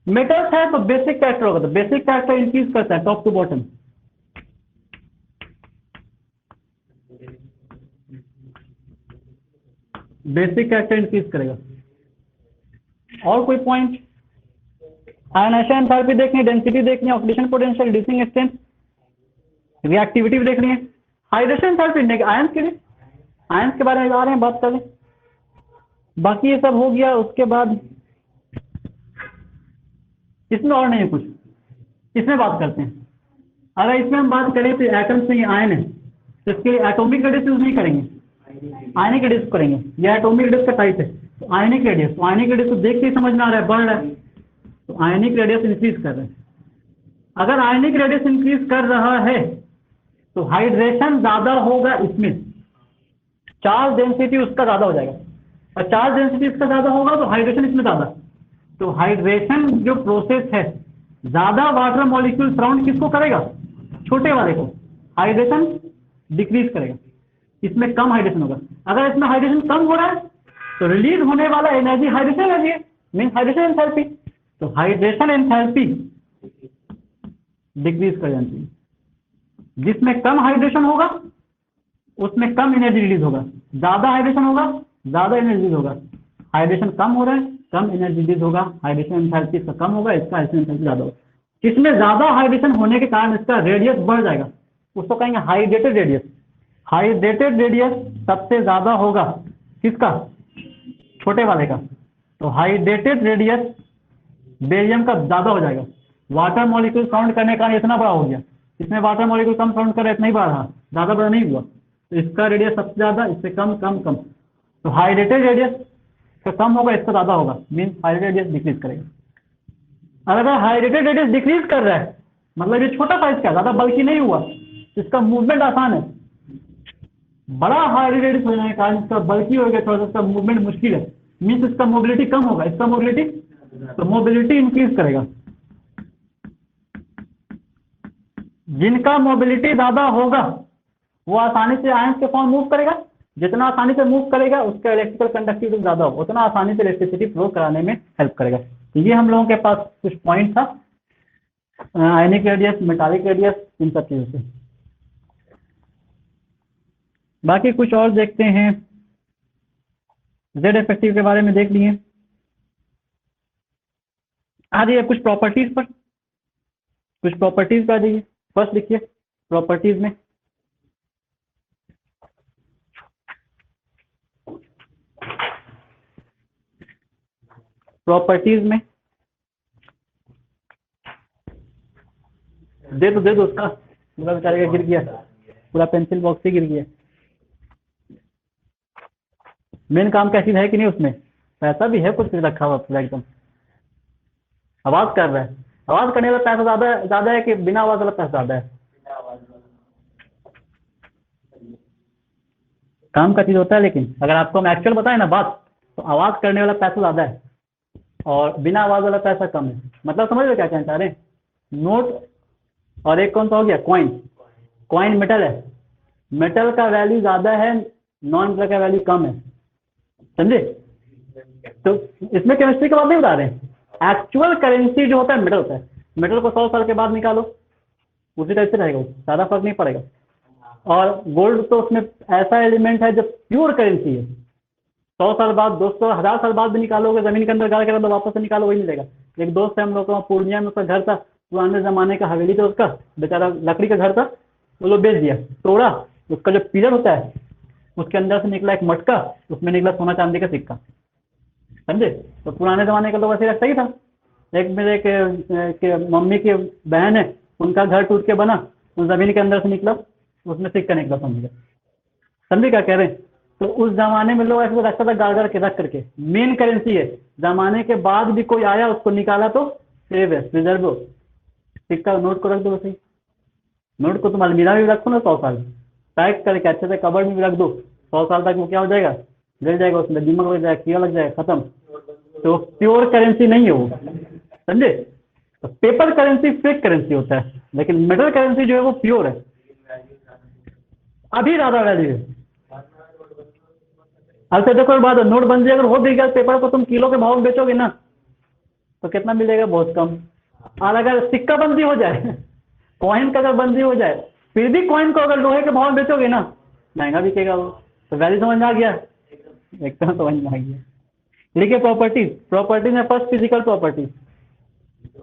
Metals है तो बेसिक कैरेक्टर होगा, तो बेसिक कैरेक्टर इंक्रीज करता है top to bottom. Basic character increase करेगा। और कोई पॉइंट? आयनाइजेशन एंथैल्पी देखनी है, डेंसिटी देखनी है, oxidation potential, reducing strength, reactivity भी देखनी है। हाइड्रेशन एंथैल्पी आयंस के लिए, आयंस के बारे में आ रहे हैं, बात कर लें। बाकी ये सब हो गया। उसके बाद इसमें और नहीं है कुछ, इसमें बात करते हैं। अगर इसमें हम बात करें तो एटम्स में आयन है, तो इसके लिए एटॉमिक रेडियस यूज नहीं करेंगे, आयनिक रेडियस करेंगे। यह एटॉमिक रेडियस का टाइप है। तो आयनिक रेडियस, तो आयनिक रेडियस को देख के समझ में आ रहा है बढ़ रहा है, तो आयनिक रेडियस इंक्रीज कर रहा है। अगर आयनिक रेडियस इंक्रीज कर रहा है तो हाइड्रेशन ज्यादा होगा, इसमें चार्ज डेंसिटी उसका ज्यादा हो जाएगा, और चार्ज डेंसिटी इसका ज्यादा होगा तो हाइड्रेशन इसमें ज्यादा। तो हाइड्रेशन जो प्रोसेस है, ज्यादा वाटर मॉलिक्यूल सराउंड किसको करेगा? छोटे वाले को। हाइड्रेशन डिक्रीज करेगा, इसमें कम हाइड्रेशन होगा। अगर इसमें हाइड्रेशन कम हो रहा है तो रिलीज होने वाला एनर्जी हाइड्रेशन एनर्जी है, मीन हाइड्रेशन एंथैल्पी। तो हाइड्रेशन एंथैल्पी डिक्रीज कर जाती है। जिसमें कम हाइड्रेशन होगा उसमें कम एनर्जी रिलीज होगा, ज्यादा हाइड्रेशन होगा ज्यादा एनर्जी रिलीज होगा। हाइड्रेशन कम हो रहा है, कम एनर्जी रिलीज होगा। हाइड्रेशन एंथैल्पी इसका कम होगा, इसका हाइड्रेशन एंथैल्पी ज्यादा होगा। इसमें ज्यादा हाइड्रेशन होने के कारण इसका रेडियस बढ़ जाएगा, उसको कहेंगे हाइड्रेटेड रेडियस। हाइड्रेटेड रेडियस सबसे ज्यादा होगा किसका? छोटे वाले का। तो हाइड्रेटेड रेडियस बेरियम का ज्यादा हो जाएगा। वाटर मॉलिक्यूल साउंड करने का इतना बड़ा हो गया, इसमें वाटर मॉलिक्यूल कम साउंड कर रहा है, इतना ही बड़ा रहा, ज्यादा बड़ा नहीं हुआ। तो इसका रेडियस सबसे ज्यादा, इससे कम कम कम। तो हाइड्रेटेड रेडियस का कम होगा, इसका ज्यादा होगा, मीन हाइड्रेटेड रेडियस डिक्रीज करेगा। और अगर हाइड्रेटेड रेडियस डिक्रीज कर रहा है मतलब ये छोटा साइज का, ज्यादा बल्कि नहीं हुआ, इसका मूवमेंट आसान है। बड़ा हाइड्रेटेड रेडियस होने के कारण इसका बल्कि हो गया, थोड़ा सा इसका मूवमेंट मुश्किल है, मीन्स इसका मोबिलिटी कम होगा, इसका मोबिलिटी, तो मोबिलिटी इंक्रीज करेगा। जिनका मोबिलिटी ज्यादा होगा वो आसानी से आयंस के फॉर्म मूव करेगा। जितना आसानी से मूव करेगा उसका इलेक्ट्रिकल कंडक्टिविटी ज्यादा होगा, उतना आसानी से इलेक्ट्रिसिटी फ्लो कराने में हेल्प करेगा। तो ये हम लोगों के पास कुछ पॉइंट था आयनिक रेडियस, मेटालिक रेडियस, इन सब चीजों से। बाकी कुछ और देखते हैं। जेड इफेक्टिव के बारे में देख लिए। आ जाइए कुछ प्रॉपर्टीज पर, कुछ प्रॉपर्टीज आ जाइए। फर्स्ट लिखिए प्रॉपर्टीज में, प्रॉपर्टीज में दे दो उसका, पूरा बेचारे का गिर गया, पूरा पेंसिल बॉक्स ही गिर गया। मेन काम का चीज है कि नहीं उसमें? पैसा भी है कुछ रखा हुआ पूरा एकदम। आवाज कर रहा है, आवाज करने वाला पैसा ज्यादा है कि बिना आवाज वाला पैसा ज्यादा है? काम का चीज होता है, लेकिन अगर आपको हम एक्चुअल बताएं ना बात, तो आवाज करने वाला पैसा ज्यादा है और बिना आवाज वाला पैसा कम है। मतलब समझ लो क्या कहना चाह रहे हैं? नोट और एक कौन सा हो गया? कॉइन। कॉइन मेटल है, मेटल का वैल्यू ज्यादा है, नॉन मेटल का वैल्यू कम है, समझे? तो इसमें केमिस्ट्री की बात नहीं बता रहे हैं, एक्चुअल करेंसी जो होता है मेटल होता है। मेटल को 100 साल के बाद निकालो, उसी टाइप से रहेगा, ज़्यादा फर्क नहीं पड़ेगा। और गोल्ड तो उसमें ऐसा एलिमेंट है जो प्योर करेंसी है, 100 साल बाद, 200, 1000 साल बाद भी निकालोगे जमीन के अंदर गाड़ के तो वापस से निकालो वही मिलेगा। एक दोस्त है हम लोग का पूर्णिया में, उसका घर था पुराने जमाने का, हवेली था उसका, बेचारा लकड़ी का घर था, वो लोग बेच दिया, तोड़ा, उसका जो पिलर होता है उसके अंदर से निकला एक मटका, उसमें निकला सोना चांदी का सिक्का, समझे। तो पुराने जमाने का लोग ऐसे रखता ही था। एक मेरे के मम्मी की बहन है, उनका घर टूट के बना, उस जमीन के अंदर से निकला, उसमें सिक्का निकला, समझे क्या कह रहे हैं। तो उस जमाने में लोग ऐसे रखता था गाड़ के, रख करके, मेन करेंसी है। जमाने के बाद भी कोई आया उसको निकाला तो सेव है, प्रिजर्व हो। सिक्का नोट को रख दो वैसे ही, नोट को तुम अलमीरा में भी रखो ना 100 साल, पैक करके अच्छे से कबर्ड में भी रख दो, 100 साल तक वो क्या हो जाएगा, गिर जाएगा, उसमें दीमक लग जाएगा, कीड़ा लग जाएगा, खत्म। तो प्योर करेंसी नहीं है वो, समझे। तो पेपर करेंसी फेक करेंसी होता है, लेकिन मेटल करेंसी जो है वो प्योर है, अभी ज्यादा वैल्यू है। अच्छा देखो एक बात है, नोटबंदी अगर हो भी गया, पेपर को तुम किलो के भाव में बेचोगे ना तो कितना मिलेगा, बहुत कम। और अगर सिक्का बंदी हो जाए, कॉइन का अगर बंदी हो जाए, फिर भी कॉइन को अगर लोहे के भाव में बेचोगे ना, महंगा बिकेगा वो। तो वैल्यू समझ में आ गया, एकदम समझ में आ गया। देखिए प्रॉपर्टीज, प्रॉपर्टीज में first physical properties,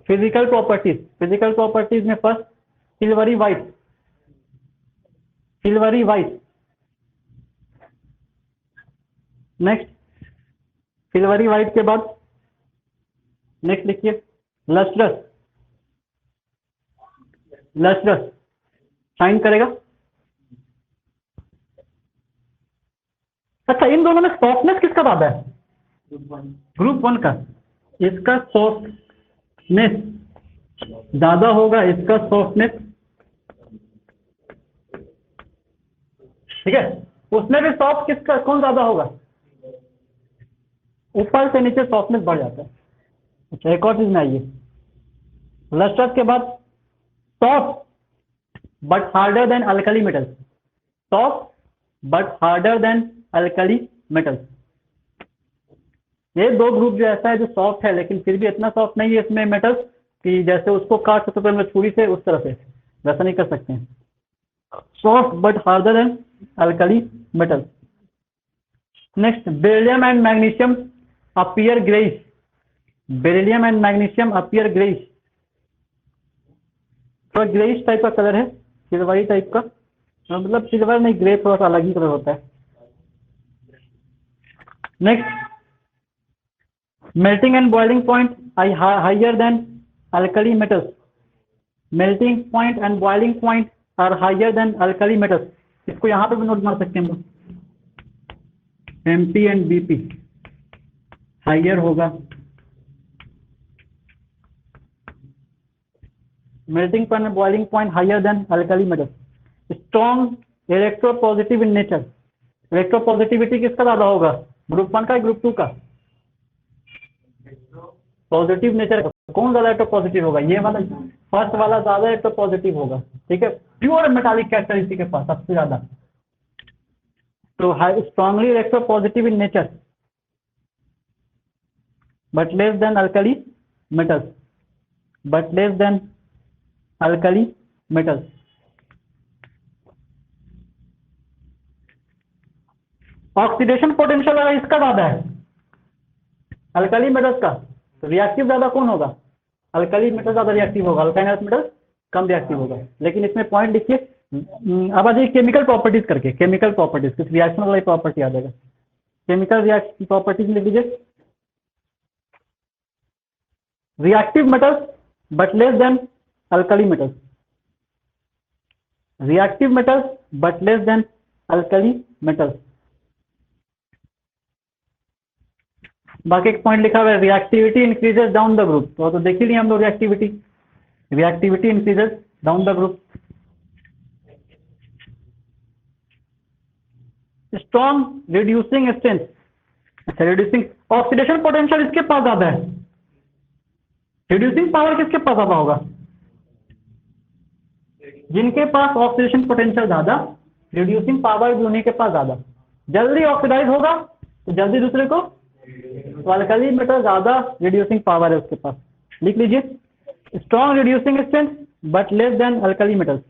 physical properties, physical properties में first silvery white, silvery white. Next silvery white के बाद नेक्स्ट लिखिए लस्ट्रस, लस्ट्रस शाइन करेगा। अच्छा इन दोनों में सॉफ्टनेस किसका ज्यादा है, ग्रुप 1 का, इसका सॉफ्टनेस ज्यादा होगा, इसका सॉफ्टनेस, ठीक है। उसमें भी सॉफ्ट किसका, कौन ज्यादा होगा, ऊपर से नीचे सॉफ्टनेस बढ़ जाता है। अच्छा एक और चीज में आइए, लस्ट्रस के बाद soft but harder than alkali metal, soft but harder than alkali metal. ये दो ग्रुप जो ऐसा है जो सॉफ्ट है लेकिन फिर भी इतना सॉफ्ट नहीं है इसमें मेटल कि जैसे उसको काट सकते हैं छुरी से, उस तरह से वैसा नहीं कर सकते हैं। Soft but harder than alkali metal. Next beryllium and magnesium appear greyish, beryllium and magnesium appear greyish, थोड़ा ग्रेइश टाइप का कलर है, सिल्वरी टाइप का, मतलब सिल्वर नहीं, ग्रे थोड़ा सा अलग ही कलर होता है। Next melting and boiling point higher than alkali metals, melting point and boiling point are higher than alkali metals. इसको यहाँ पे भी नोट मार सकते हैं हम, एमपी एंड बीपी हाइयर होगा, melting point and boiling point higher than alkali metals. Strong electropositive in nature, electropositivity किसका ज्यादा होगा, ग्रुप 1 का, ग्रुप 2 का, पॉजिटिव नेचर का कौन ज्यादा इलेक्ट्रोपॉजिटिव होगा, ये वाला, फर्स्ट वाला ज्यादा इलेक्ट्रोपॉजिटिव होगा, ठीक है। प्योर मेटालिक कैरेक्टरिस्टिक के पास सबसे ज्यादा, तो high strongly electropositive in nature but less than alkali metals, but less than alkali metals. Oxidation potential अगर इसका ज्यादा है अल्कली मेटल्स का, तो रिएक्टिव ज्यादा कौन होगा, अल्कली मेटल ज्यादा रिएक्टिव होगा, अल्काइल अर्थ मेटल कम रिएक्टिव होगा। लेकिन इसमें पॉइंट लिखिए, अब आ जाइए केमिकल प्रॉपर्टीज करके, केमिकल प्रॉपर्टीज कुछ रिएक्शन वाला प्रॉपर्टी आ जाएगा, केमिकल रिएक्शन प्रॉपर्टीज लिख लीजिए, reactive metals but less than alkali metals, reactive metals but less than alkali metals. बाकी एक पॉइंट लिखा हुआ है reactivity increases down the group, तो देख ही लिए हम लोग, reactivity, reactivity increases down the group. Strong reducing strength, अच्छा रिड्यूसिंग, ऑक्सीडेशन पोटेंशियल इसके पास ज्यादा है, रिड्यूसिंग पावर किसके पास ज्यादा होगा, जिनके पास ऑक्सीडेशन पोटेंशियल ज्यादा, रिड्यूसिंग पावर भी उन्हीं के पास ज्यादा, जल्दी ऑक्सीडाइज होगा तो जल्दी दूसरे को, तो अल्कली मेटल ज्यादा रिड्यूसिंग पावर है उसके पास, लिख लीजिए strong reducing strength but less than alkali metals.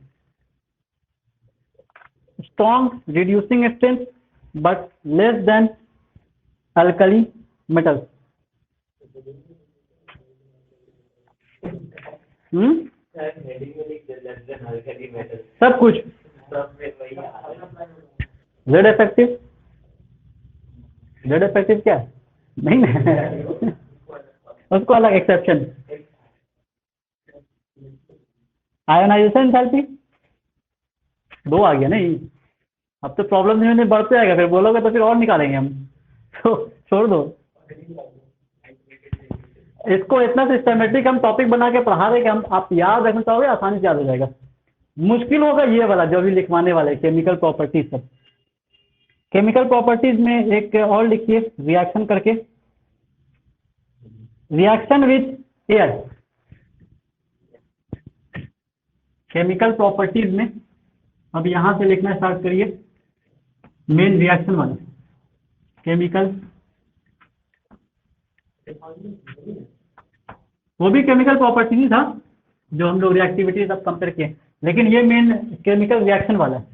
Strong reducing strength but less than alkali metals. सब कुछ जेड इफेक्टिव, जेड इफेक्टिव क्या है? नहीं ना उसको अलग एक्सेप्शन। आयोनाइजेशन एंथैल्पी 2 आ गया नहीं, अब तो प्रॉब्लम नहीं बढ़ते आएगा, फिर बोलोगे तो फिर और निकालेंगे हम, तो छोड़ दो इसको। इतना सिस्टमेटिक हम टॉपिक बना के पढ़ा रहे कि हम आप याद रखना चाहोगे, आसानी से याद हो जाएगा। मुश्किल होगा ये वाला जो भी लिखवाने वाले केमिकल प्रॉपर्टीज। सब केमिकल प्रॉपर्टीज में एक और लिखिए रिएक्शन करके, reaction with air. Chemical properties में अब यहां से लिखना स्टार्ट करिए, मेन रिएक्शन वाला केमिकल, वो भी केमिकल प्रॉपर्टी नहीं था जो हम लोग रिएक्टिविटी सब कंपेयर किए, लेकिन ये मेन केमिकल रिएक्शन वाला है।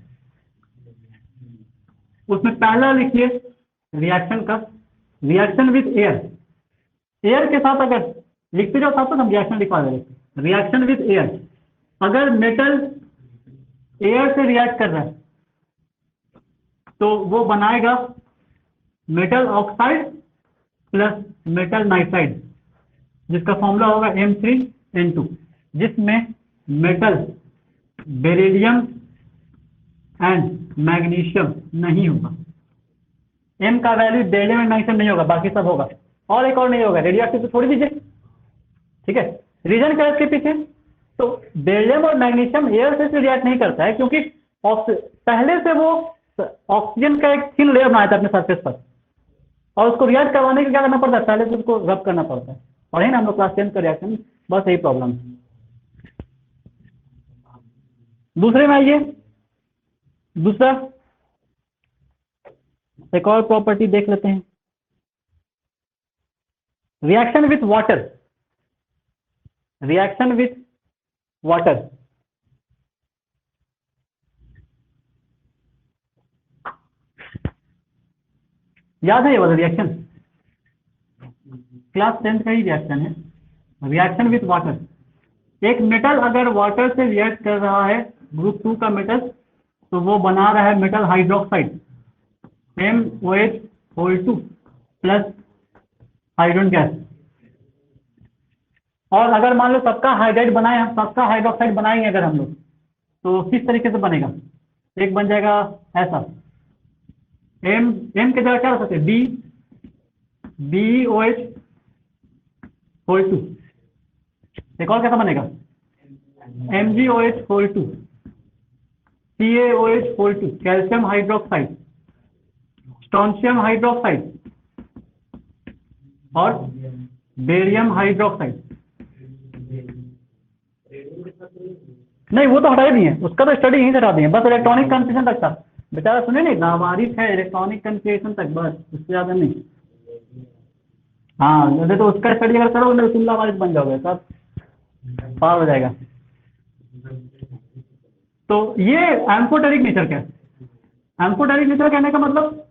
उसमें पहला लिखिए रिएक्शन का, रिएक्शन विथ एयर। एयर के साथ अगर लिखते जाओ साथ तो हम रिएक्शन लिखवा देंगे। रिएक्शन विथ एयर, अगर मेटल एयर से रिएक्ट कर रहा है तो वो बनाएगा metal oxide plus metal nitride, जिसका फॉर्मूला होगा M3N2, जिसमें मेटल बेरिलियम एंड मैग्नीशियम नहीं होगा। M का वैल्यू बेरिलियम एंड मैग्नीशियम नहीं होगा, बाकी सब होगा। और एक और नहीं होगा, रेडियोएक्टिव तो छोड़ दीजिए, ठीक है। रीजन क्या है इसके पीछे? तो बेरिलियम और मैग्नीशियम एयर से रिएक्ट नहीं करता है, क्योंकि पहले से वो ऑक्सीजन का एक थिन लेयर बनाया था अपने सरफेस पर, और उसको रिएक्ट करवाने के लिए क्या करना पड़ता है? पहले से उसको रब करना पड़ता है। और है ना हम लोग क्लास 10 का रिएक्शन, बस यही प्रॉब्लम। दूसरे में आइए, दूसरा एक और प्रॉपर्टी देख लेते हैं, reaction with water. Reaction with water, याद है ये वाला रिएक्शन? क्लास 10 का ही रिएक्शन है, रिएक्शन विथ वाटर। एक मेटल अगर वाटर से रिएक्ट कर रहा है, ग्रुप 2 का मेटल, तो वो बना रहा है metal hydroxide MOH2 plus hydrogen gas. और अगर मान लो सबका हाइड्राइड बनाए, हम सबका हाइड्रोक्साइड बनाएंगे अगर हम लोग, तो किस तरीके से बनेगा? एक बन जाएगा ऐसा, M के जगह क्या हो सकते हैं? BeOH2। एक और कैसा बनेगा? MgOH2, CaOH2, calcium hydroxide, strontium hydroxide और बेरियम हाइड्रोक्साइड। नहीं वो तो हटाए दिए हैं, उसका तो स्टडी यहीं से हटा दिए, बस इलेक्ट्रॉनिक कन्फिग्रेशन तक था बेचारा, सुने नहीं, लावारिस है इलेक्ट्रॉनिक कन्फिग्रेशन तक, बस उससे ज़्यादा नहीं। हाँ जैसे तो उसका स्टडी अगर करोगे तो तुम लावारिस बन जाओगे, सब पार हो जाएगा। तो ये एम्फोटेरिक नेचर क्या है? एम्फोटेरिक नेचर कहने का मतलब,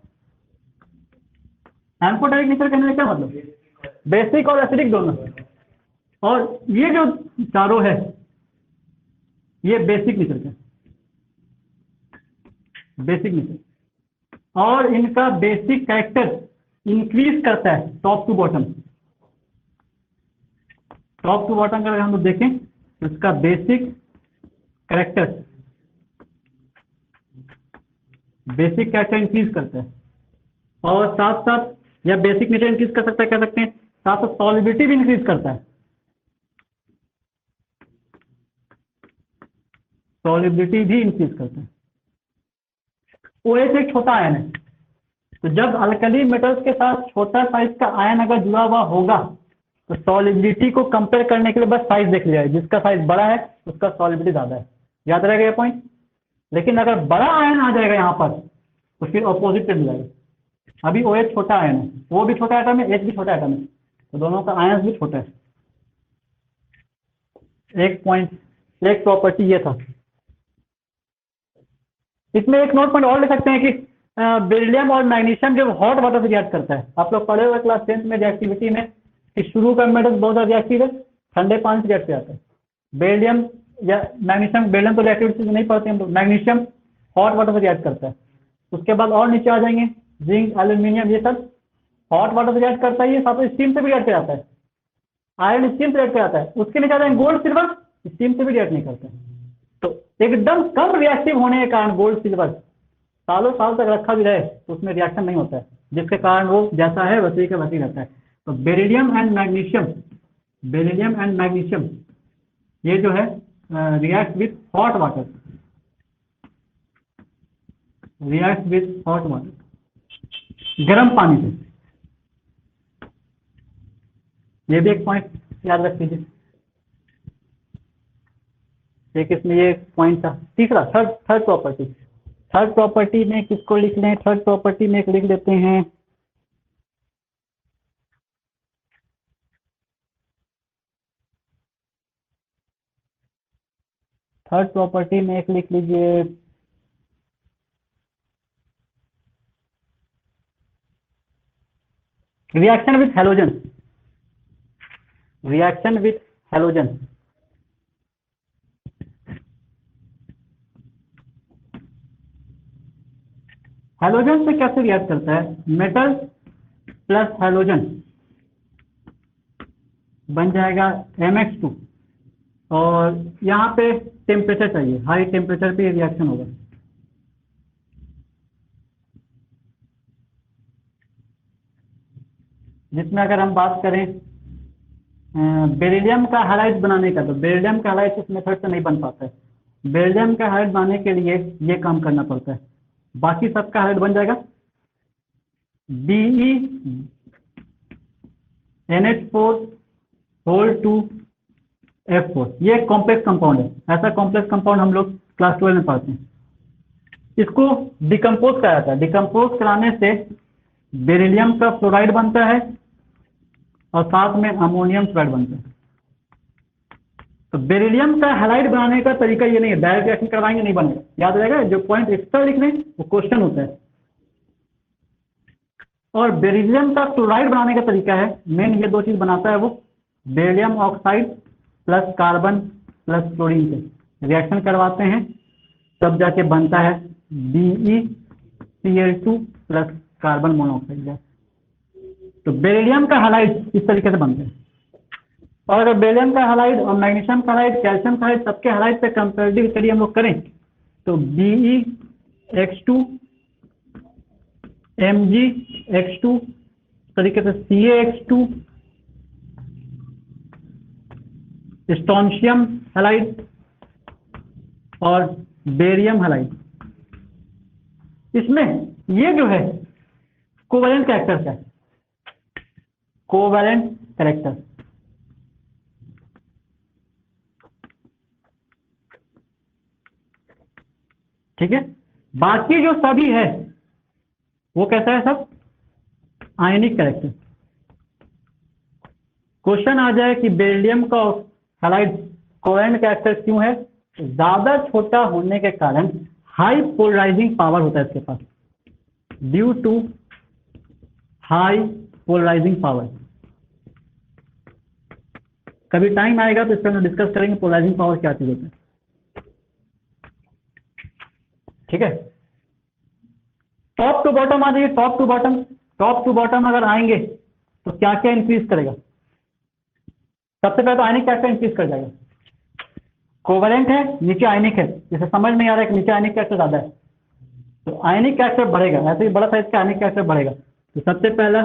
एम्फोटेरिक नेचर कहने का क्या मतलब? बेसिक और एसिडिक दोनों। और ये जो चारों है ये बेसिक नेचर का, बेसिक नेचर, और इनका बेसिक कैरेक्टर इंक्रीज करता है top to bottom. Top to bottom का अगर हम लोग देखें तो इसका basic character, basic character increase करता है, और साथ साथ या बेसिक नेचर इंक्रीज कर सकता है, कह सकते हैं, साथ साथ सॉल्युबिलिटी भी इंक्रीज करता है। सॉल्युबिलिटी भी इंक्रीज करता है। OH एक छोटा आयन है, तो जब अल्कली मेटल्स के साथ छोटा साइज का आयन अगर जुड़ा हुआ होगा तो सॉल्युबिलिटी को कंपेयर करने के लिए बस साइज देख लिया है, जिसका साइज बड़ा है उसका सॉल्युबिलिटी ज्यादा है, याद रहेगा ये पॉइंट। लेकिन अगर बड़ा आयन आ जाएगा यहाँ पर तो फिर अपोजिट पे मिलेगा। अभी OH छोटा आयन है, वो भी छोटा आइटम है, H भी छोटा आइटम है, तो दोनों का आयन भी छोटा है। एक पॉइंट एक प्रॉपर्टी ये था। इसमें एक नोट पॉइंट और ले सकते हैं कि बेरिलियम और मैग्नीशियम जब हॉट वाटर से रिएक्ट करता है, आप लोग पढ़े हुए क्लास 10th में रिएक्टिविटी में कि शुरू का मेटल बहुत ज़्यादा रिएक्टिव है, ठंडे पानी से रिएक्ट जाता है। बेरिलियम या मैग्नीशियम, बेरिलियम तो रिएक्टिविटी से नहीं पढ़ते हम लोग, मैग्नीशियम हॉट वाटर से रिएक्ट करता है। उसके बाद और नीचे आ जाएंगे जिंक, एल्यूमिनियम, ये सब हॉट वाटर से रिएक्ट करता है, ये साथ स्टीम से भी रिएक्ट जाता है। आयरन स्टीम से रिएक्ट जाता है। उसके नीचे आ जाएंगे गोल्ड, सिल्वर, स्टीम से भी रिएक्ट नहीं करते। तो एकदम कम रिएक्टिव होने के कारण गोल्ड सिल्वर सालों साल तक रखा भी रहे तो उसमें रिएक्शन नहीं होता है, जिसके कारण वो जैसा है वैसे का वैसे ही रहता है। तो beryllium and magnesium, beryllium and magnesium ये जो है react with hot water, react with hot water, गर्म पानी से। ये भी एक पॉइंट याद रख लीजिए, एक इसमें ये पॉइंट था। तीसरा थर्ड प्रॉपर्टी, थर्ड प्रॉपर्टी में किसको लिख लें, थर्ड प्रॉपर्टी में एक लिख लेते हैं थर्ड प्रॉपर्टी में एक लिख लीजिए reaction with halogen, reaction with halogen. Halogen से कैसे रिएक्ट करता है, मेटल प्लस हैलोजन बन जाएगा MX2, और यहाँ पे टेम्परेचर चाहिए, हाई टेम्परेचर पे रिएक्शन होगा। जिसमें अगर हम बात करें बेरिलियम का हैलाइड बनाने का, तो बेरिलियम का हैलाइड इस मेथड से नहीं बन पाता है। बेरिलियम का हैलाइड बनाने के लिए ये काम करना पड़ता है। बाकी सबका हैलाइड बन जाएगा BeNH4 ये एक कॉम्प्लेक्स कंपाउंड है। ऐसा कॉम्प्लेक्स कंपाउंड हम लोग क्लास 12 में पढ़ते हैं। इसको डिकम्पोज करा जाता है, डिकम्पोज कराने से बेरिलियम का फ्लोराइड बनता है और साथ में अमोनियम फ्लोराइड बनता है। तो बेरिलियम का हैलाइड बनाने का तरीका ये नहीं है, डायरेक्ट रिएक्शन करवाएंगे नहीं बनेगा। याद रहेगा, जो पॉइंट एक्स्ट्रा लिखने वो क्वेश्चन होता है। और बेरिलियम का क्लोराइड बनाने का तरीका है, मेन ये दो चीज बनाता है वो, beryllium oxide plus carbon plus chlorine से रिएक्शन करवाते हैं, तब जाके बनता है BeCl2 plus carbon monoxide gas. तो बेरिलियम का हैलाइड इस तरीके से बनते हैं। और अगर बेरिलियम का हैलाइड और मैग्नीशियम का हैलाइड, कैल्शियम का हैलाइड, सबके हैलाइड पे कंपैरेटिव स्टडी हम लोग करें तो BeX2 MgX2 तरीके से CaX2 स्ट्रोंशियम हैलाइड और बेरियम हैलाइड। इसमें ये जो है कोवैलेंट कैरेक्टर है, कोवैलेंट कैरेक्टर। ठीक है, बाकी जो सभी है वो कैसा है, सब आयनिक कैरेक्टर। क्वेश्चन आ जाए कि बेरिलियम का हैलाइड कोवैलेंट कैरेक्टर क्यों है, ज्यादा छोटा होने के कारण हाई पोलराइजिंग पावर होता है इसके पास, due to high polarising power. कभी टाइम आएगा तो इस पर हम डिस्कस करेंगे पोलराइजिंग पावर क्या चीज होता है। ठीक है, टॉप टू बॉटम आ जाइए, top to bottom. Top to bottom अगर आएंगे तो क्या क्या इंक्रीज करेगा, सबसे पहले तो आयनिक कैरेक्टर इंक्रीज कर जाएगा। कोवैलेंट है, नीचे आयनिक है, जैसे समझ में आ रहा है कि नीचे आयनिक कैरेक्टर ज्यादा है तो आयनिक कैरेक्टर बढ़ेगा, ऐसे ही बड़ा साइज का आयनिक कैरेक्टर बढ़ेगा। तो सबसे पहला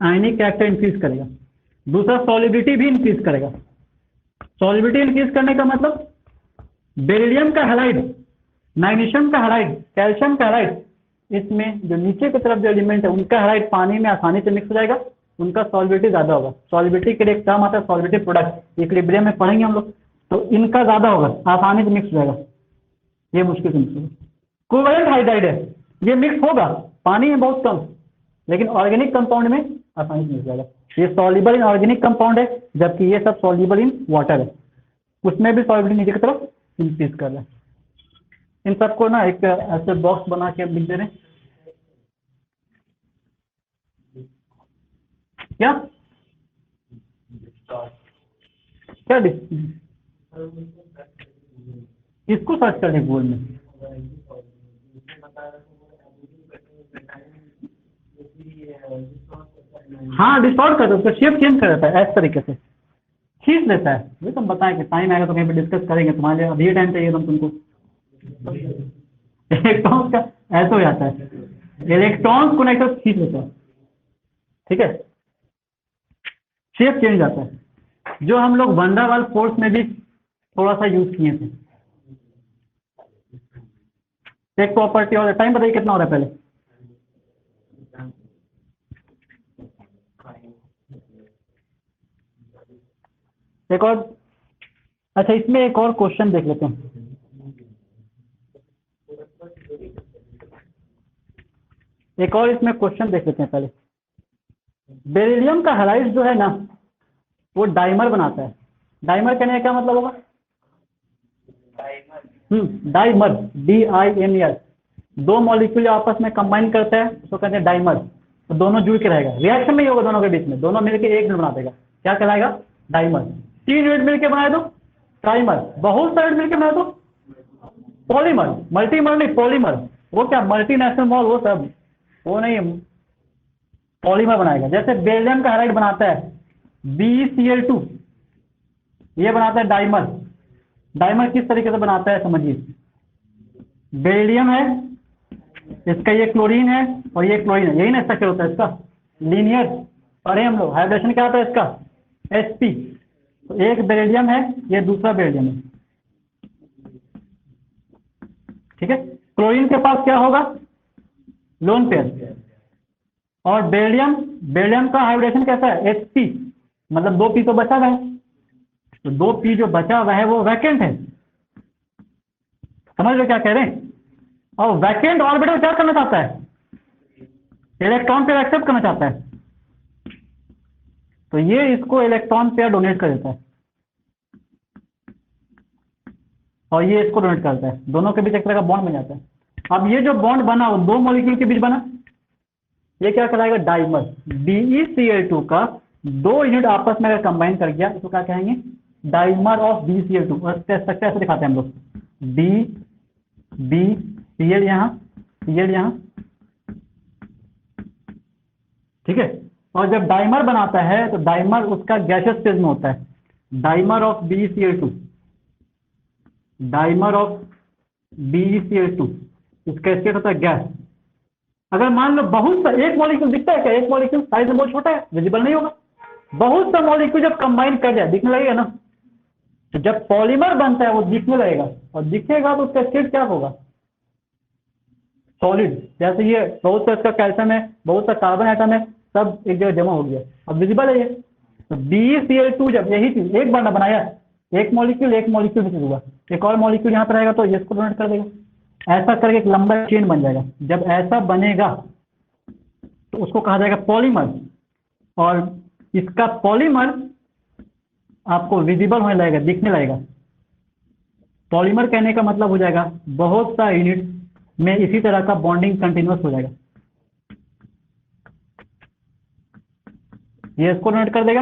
आयनिक कैरेक्टर इंक्रीज करेगा, दूसरा सॉलिबिलिटी भी इंक्रीज करेगा। सॉलिबिलिटी इंक्रीज करने का मतलब बेरिलियम का हैलाइड, मैग्नीशियम का हैलाइड, कैल्शियम का हैलाइड, इसमें जो नीचे की तरफ जो एलिमेंट है उनका हैलाइड पानी में आसानी से मिक्स हो जाएगा, उनका सॉलिबिलिटी ज्यादा होगा। सॉलिबिलिटी के लिए एक टर्म आता है सॉलिबिलिटी प्रोडक्ट, इक्विलिब्रियम में पढ़ेंगे हम लोग। तो इनका ज्यादा होगा, आसानी से मिक्स हो जाएगा, ये मुश्किल से मिक्स होगा। कोवैलेंट हाइड्राइड है, ये मिक्स होगा पानी में बहुत कम, लेकिन ऑर्गेनिक कंपाउंड में आसानी से मिल जाएगा। ये सॉल्युबल इन ऑर्गेनिक कंपाउंड है, जबकि ये सब सॉल्युबल इन वाटर है। उसमें भी सॉल्युबिलिटी नीचे की तरफ इंक्रीज कर रहा है। इन सबको ना एक ऐसे बॉक्स बना के लिख दे रहे हैं। क्या क्या किसको सर्च करने गूगल में? हाँ डिस्टॉर्ट कर दो, उसका शेप चेंज कर देता है, इस तरीके से खींच लेता है। ये तुम बताएं कि टाइम आएगा तो कहीं पे डिस्कस करेंगे, तुम्हारे लिए अभी टाइम चाहिए तुमको। इलेक्ट्रॉन का ऐसा हो जाता है, इलेक्ट्रॉन को नहीं तो खींच लेता है, ठीक है, शेप चेंज जाता है, जो हम लोग वंडरवाल फोर्स में भी थोड़ा सा यूज किए थे। एक प्रॉपर्टी और टाइम बताइए कितना हो रहा है पहले। एक और, अच्छा इसमें एक और क्वेश्चन देख लेते हैं। एक और इसमें क्वेश्चन देख लेते हैं पहले। बेरिलियम का हैलाइड जो है ना, वो डाइमर बनाता है। डाइमर कहने का क्या मतलब होगा? Dimer, DIMER। दो मॉलिक्यूल आपस में कंबाइन करते हैं तो कहते हैं डाइमर। तो दोनों जुड़ के रहेगा, रिएक्शन नहीं होगा दोनों के बीच में, दोनों मिलकर एक यूनिट बना देगा, क्या कहलाएगा? डाइमर। 3 यूनिट मिलकर बनाए तो ट्राइमर, बहुत सारे मिलकर बनाए तो पॉलीमर। मल्टीमर नहीं, पॉलीमर। वो क्या मल्टीनेशनल मॉल, वो सब वो नहीं, पॉलीमर बनाएगा। जैसे बेरिलियम का हैलाइड बनाता है BeCl2, ये बनाता है डाइमर। डाइमर किस तरीके से बनाता है समझिए। बेरिलियम है, इसका ये क्लोरीन है और ये क्लोरीन है, यही ना स्ट्रक्चर होता है इसका, लीनियर। पढ़े हम लोग, हाइब्रिडेशन क्या होता है इसका? sp। तो एक बेरिलियम है, ये दूसरा बेरिलियम है, ठीक है। क्लोरीन के पास क्या होगा? Lone pair. और बेरिलियम, बेरिलियम का हाइब्रिडेशन कैसा है? sp, मतलब 2p तो बचा हुआ है, तो 2p जो बचा हुआ है वो वैकेंट है। समझ लो क्या कह रहे हैं। और वैकेंट ऑर्बिटल क्या करना चाहता है? इलेक्ट्रॉन पेयर एक्सेप्ट करना चाहता है, तो ये इसको इलेक्ट्रॉन पेयर डोनेट कर देता है और ये इसको डोनेट करता है, दोनों के बीच एक तरह का बॉन्ड बन जाता है। अब ये जो बॉन्ड बना वो दो मॉलिक्यूल के बीच बना, ये क्या कहलाएगा? डाइमर। BeCl2 का 2 यूनिट आपस में अगर कंबाइन कर गया तो क्या कहेंगे? Dimer of BeCl2। और स्ट्रक्चर ऐसे दिखाते हैं हम लोग, Cl यहाँ, Cl यहाँ, ठीक है। और जब डाइमर बनाता है तो डाइमर उसका गैसियस स्टेज में होता है, dimer of BeCl2, dimer of BeCl2, इसका स्टेट होता है गैस। अगर मान लो बहुत सा, एक मॉलिक्यूल दिखता है क्या? एक मॉलिक्यूल साइज में बहुत छोटा है, विजिबल नहीं होगा। बहुत सा मॉलिक्यूल जब कंबाइन कर जाए दिखने लगेगा ना, तो जब पॉलीमर बनता है वो दिखने लगेगा, और दिखेगा तो उसका स्टेट क्या होगा? सॉलिड। जैसे ये बहुत सा इसका कैल्शियम है, बहुत सा कार्बन एटम है, सब एक जगह जमा हो गया, अब विजिबल है ये। तो BeCl2 जब यही चीज एक बार ना बनाया, एक मॉलिक्यूल से हुआ, एक और मॉलिक्यूल यहाँ पर रहेगा तो इसको डोनेट कर देगा, ऐसा करके एक लंबा चेन बन जाएगा। जब ऐसा बनेगा तो उसको कहा जाएगा पॉलीमर। और इसका पॉलीमर आपको विजिबल होने लगेगा, दिखने लगेगा। पॉलीमर कहने का मतलब हो जाएगा बहुत सा यूनिट में इसी तरह का बॉन्डिंग कंटिन्यूअस हो जाएगा। ये इसको डोनेट कर देगा,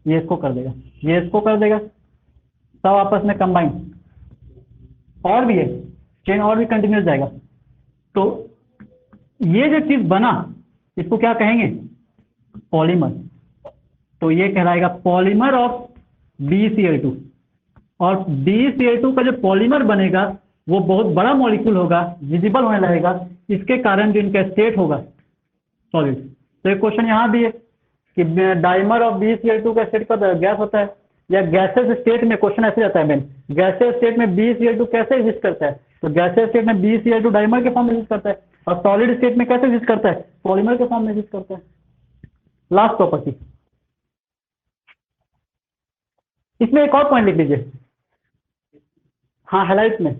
ये इसको कर देगा, ये इसको कर देगा, सब आपस में कंबाइन। और भी है चेन, और भी कंटिन्यूअस जाएगा। तो ये जो चीज बना इसको क्या कहेंगे? पॉलीमर। तो ये कहलाएगा पॉलीमर ऑफ BeCl2। और BeCl2 का जो पॉलीमर बनेगा वो बहुत बड़ा मॉलिक्यूल होगा, विजिबल होने लगेगा, इसके कारण जो इनका स्टेट होगा सॉलिड। तो एक क्वेश्चन यहाँ भी है कि डाइमर ऑफ BeCl2 का स्टेट कब गैस होता है या गैसेस स्टेट में? क्वेश्चन ऐसे जाता है मैन, गैसेस स्टेट में BeCl2 कैसे एग्जिस्ट करता है? तो गैसेस स्टेट में BeCl2 डाइमर के फॉर्म में एग्जिस्ट करता है, और सॉलिड स्टेट में कैसे एग्जिस्ट करता है? पॉलीमर के फॉर्म में एग्जिस्ट करता है। लास्ट प्रॉपर्टी, इसमें एक और पॉइंट लिख लीजिए। हाँ हैलाइड्स में,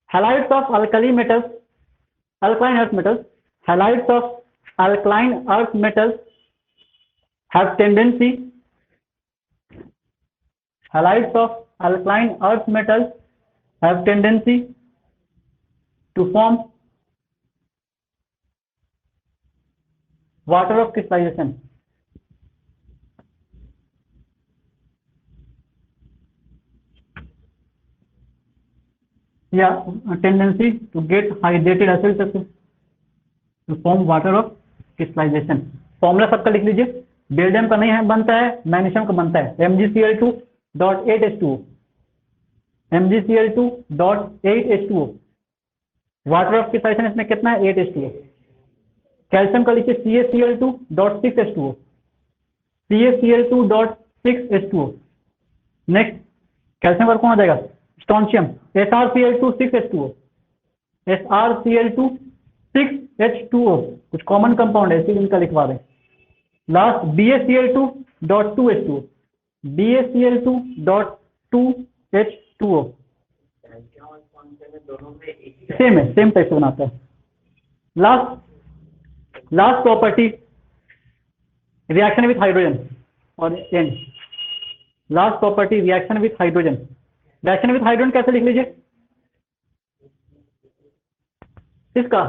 halides of alkali metals, alkaline earth metals, halides of alkaline earth metals have tendency, halides of alkaline earth metals have tendency to form water of crystallization. Yeah, a tendency to get hydrated acids to form water of crystallization. Formula सबका लिख लीजिए. Beryllium का नहीं है, बनता है, magnesium का बनता है MgCl2.8H2O. MgCl2.8H2O. Water of crystallization इसमें कितना है? 8H2O. कैल्शियम का लिखिए CaCl2.6H2O. CaCl2.6H2O. नेक्स्ट कैल्शियम का कौन आ जाएगा? Strontium SrCl2 6H2O. SrCl2 6H2O. कुछ कॉमन कंपाउंड है इसी इनका लिखवा दें. Last BaCl2.2H2O. BaCl2.2H2O. सेम है, सेम टाइप से बनाता है. Last property reaction with hydrogen और and. Last property reaction with hydrogen. Reaction with hydrogen कैसे लिख लीजिए इसका?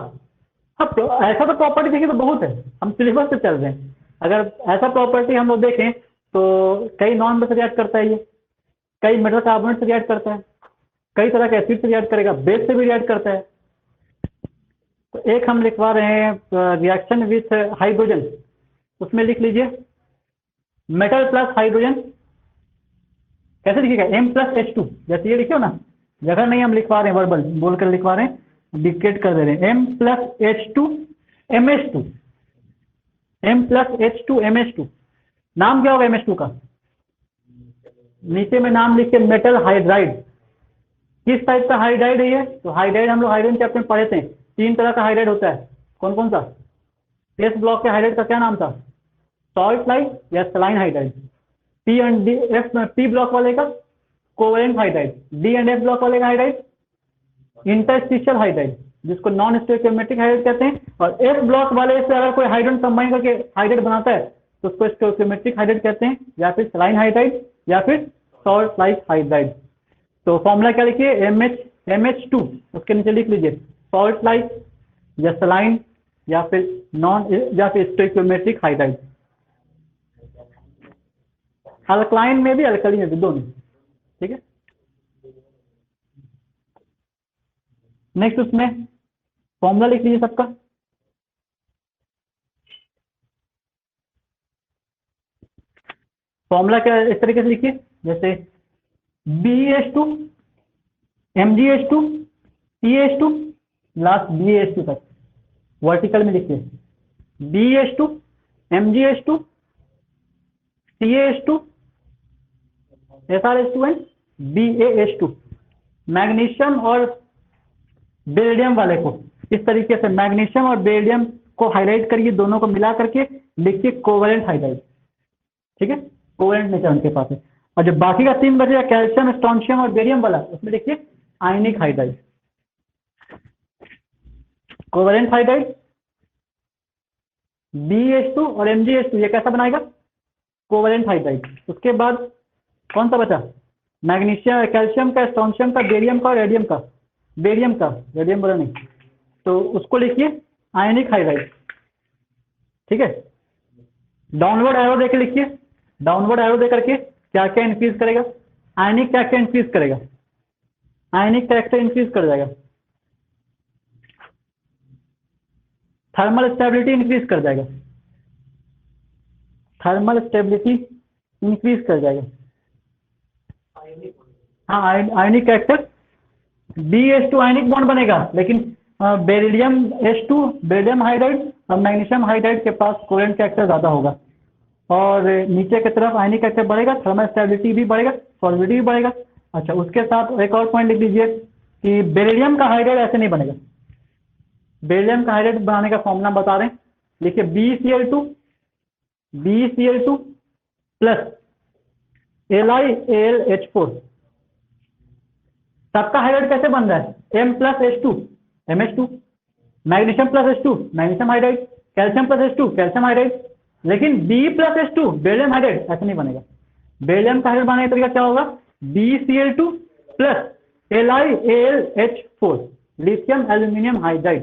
अब ऐसा तो प्रॉपर्टी देखिए तो बहुत है, हम सिलेबस से चल रहे हैं. अगर ऐसा प्रॉपर्टी हम लोग देखें तो कई नॉन बेस से रिएक्ट करता है, ये कई मेटल कार्बोनेट से रिएक्ट करता है, कई तरह के एसिड से रिएक्ट करेगा, बेस से भी रिएक्ट करता है. तो एक हम लिखवा रहे हैं रिएक्शन विथ हाइड्रोजन. उसमें लिख लीजिए मेटल प्लस हाइड्रोजन. कैसे लिखिएगा? M+H2. जैसे ये लिखियो ना, जगह नहीं हम लिखवा रहे हैं, वर्बल बोलकर लिखवा रहे हैं, डिक्टेट कर दे रहे हैं. M+H2 MH2. M+H2 MH2. नाम क्या होगा MH2 का? नीचे में नाम लिख के मेटल हाइड्राइड. किस टाइप का हाइड्राइड है ये? तो हाइड्राइड हम लोग हाइड्रोजन चैप्टर में पढ़े थे. 3 तरह का हाइड्राइड होता है. कौन कौन सा? एस ब्लॉक के हाइड्राइड का क्या नाम था? सॉल्ट लाइट या सलाइन हाइड्राइड. पी ब्लॉक वाले का covalent hydride. D and F block वाले का हाइड्राइड इंटरस्टिशियल हाइड्राइड, जिसको नॉन स्टोइकियोमेट्रिक हाइड्राइड कहते हैं. और एफ ब्लॉक वाले से अगर कोई हाइड्रोजन कंबाइन करके हाइड्राइड बनाता है तो उसको स्टोइकियोमेट्रिक हाइड्राइड कहते हैं, या फिर सलाइन हाइड्राइड या फिर सॉल्ट लाइट हाइड्राइड. तो फॉर्मूला क्या लिखिए? MH2. उसके नीचे लिख लीजिए सॉल्ट लाइट या सलाइन या फिर स्टोइकियोमेट्रिक हाइड्राइड. अल्कलाइन में भी अल्कली में भी, दोनों. ठीक है. नेक्स्ट उसमें फॉर्मूला लिख लीजिए सबका. फॉर्मूला क्या इस तरीके से लिखिए, जैसे BeH2 MgH2 CH2 last BaH2 तक वर्टिकल में लिखिए. BeH2 MgH2 CaH2 SrH2 and BaH2. Magnesium और बेरिलियम वाले को इस तरीके से मैग्नीशियम और बेरिलियम को हाईलाइट करिए, दोनों को मिला करके लिखिए कोवेलेंट हाइड्राइड. ठीक है, कोवेलेंट नेचर उनके पास है. और जो बाकी का 3 बचेगा कैल्शियम स्ट्रोंशियम और बेरियम वाला, उसमें लिखिए आयनिक हाइड्राइड. कोवेलेंट हाइड्राइड BH2 और MgH2 ये कैसा बनाएगा? Covalent hydride. उसके बाद कौन सा बचा? मैग्नीशियम, कैल्शियम का, स्ट्रोंशियम का, बेरियम का, रेडियम का. बेरियम बोला नहीं, तो उसको लिखिए आयनिक हाइड्राइड. ठीक है. डाउनवर्ड एरो देके लिखिए. डाउनवर्ड एरो दे करके क्या क्या इंक्रीज करेगा? आयनिक क्या क्या इंक्रीज करेगा? आयनिक कैरेक्टर इंक्रीज कर जाएगा. थर्मल स्टेबिलिटी इंक्रीज कर जाएगा. थर्मल स्टेबिलिटी इंक्रीज कर जाएगा. हाँ, आयनिक कैरेक्टर. BH2 आयनिक बॉन्ड बनेगा, लेकिन बेरिलियम H2 बेरिलियम हाइड्राइड और मैग्नीशियम हाइड्राइड के पास कोवेलेंट कैरेक्टर ज्यादा होगा. और नीचे की तरफ आयनिक कैरेक्टर बढ़ेगा, थर्मल स्टेबिलिटी भी बढ़ेगा, सॉल्विटी भी बढ़ेगा. अच्छा, उसके साथ एक और पॉइंट लिख दीजिए कि बेरिलियम का हाइड्राइड ऐसे नहीं बनेगा. बेरिलियम का हाइड्राइड बनाने का फॉर्मूला बता रहे हैं. लिखिए BeCl2 प्लस LiAlH4. सबका हाइड्राइड कैसे बन रहा है? M+H2 MH2. Magnesium plus H2 magnesium hydride. Calcium plus H2 calcium hydride. लेकिन B+H2 बेरिलियम हाइड्राइड ऐसा नहीं बनेगा। बेरिलियम का हाइड्राइड बनाने का तरीका क्या होगा, BCl2 plus LiAlH4 lithium aluminium hydride.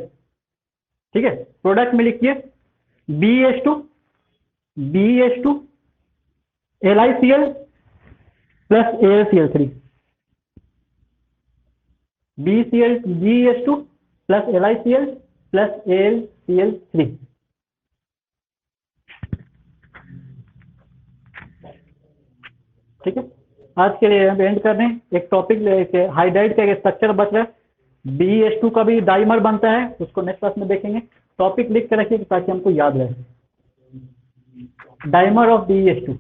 ठीक है, प्रोडक्ट में लिखिए BH2 LiCl plus AlCl3 BH2 plus LiCl plus AlCl3। ठीक है, आज के लिए एंड कर रहे हैं। एक टॉपिक हाइड्राइड का स्ट्रक्चर बच रहा है। BH2 का भी डाइमर बनता है, उसको नेक्स्ट क्लास में देखेंगे। टॉपिक लिख के रखिए ताकि हमको याद रहे। Dimer of BH2,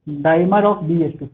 dimer of BH2।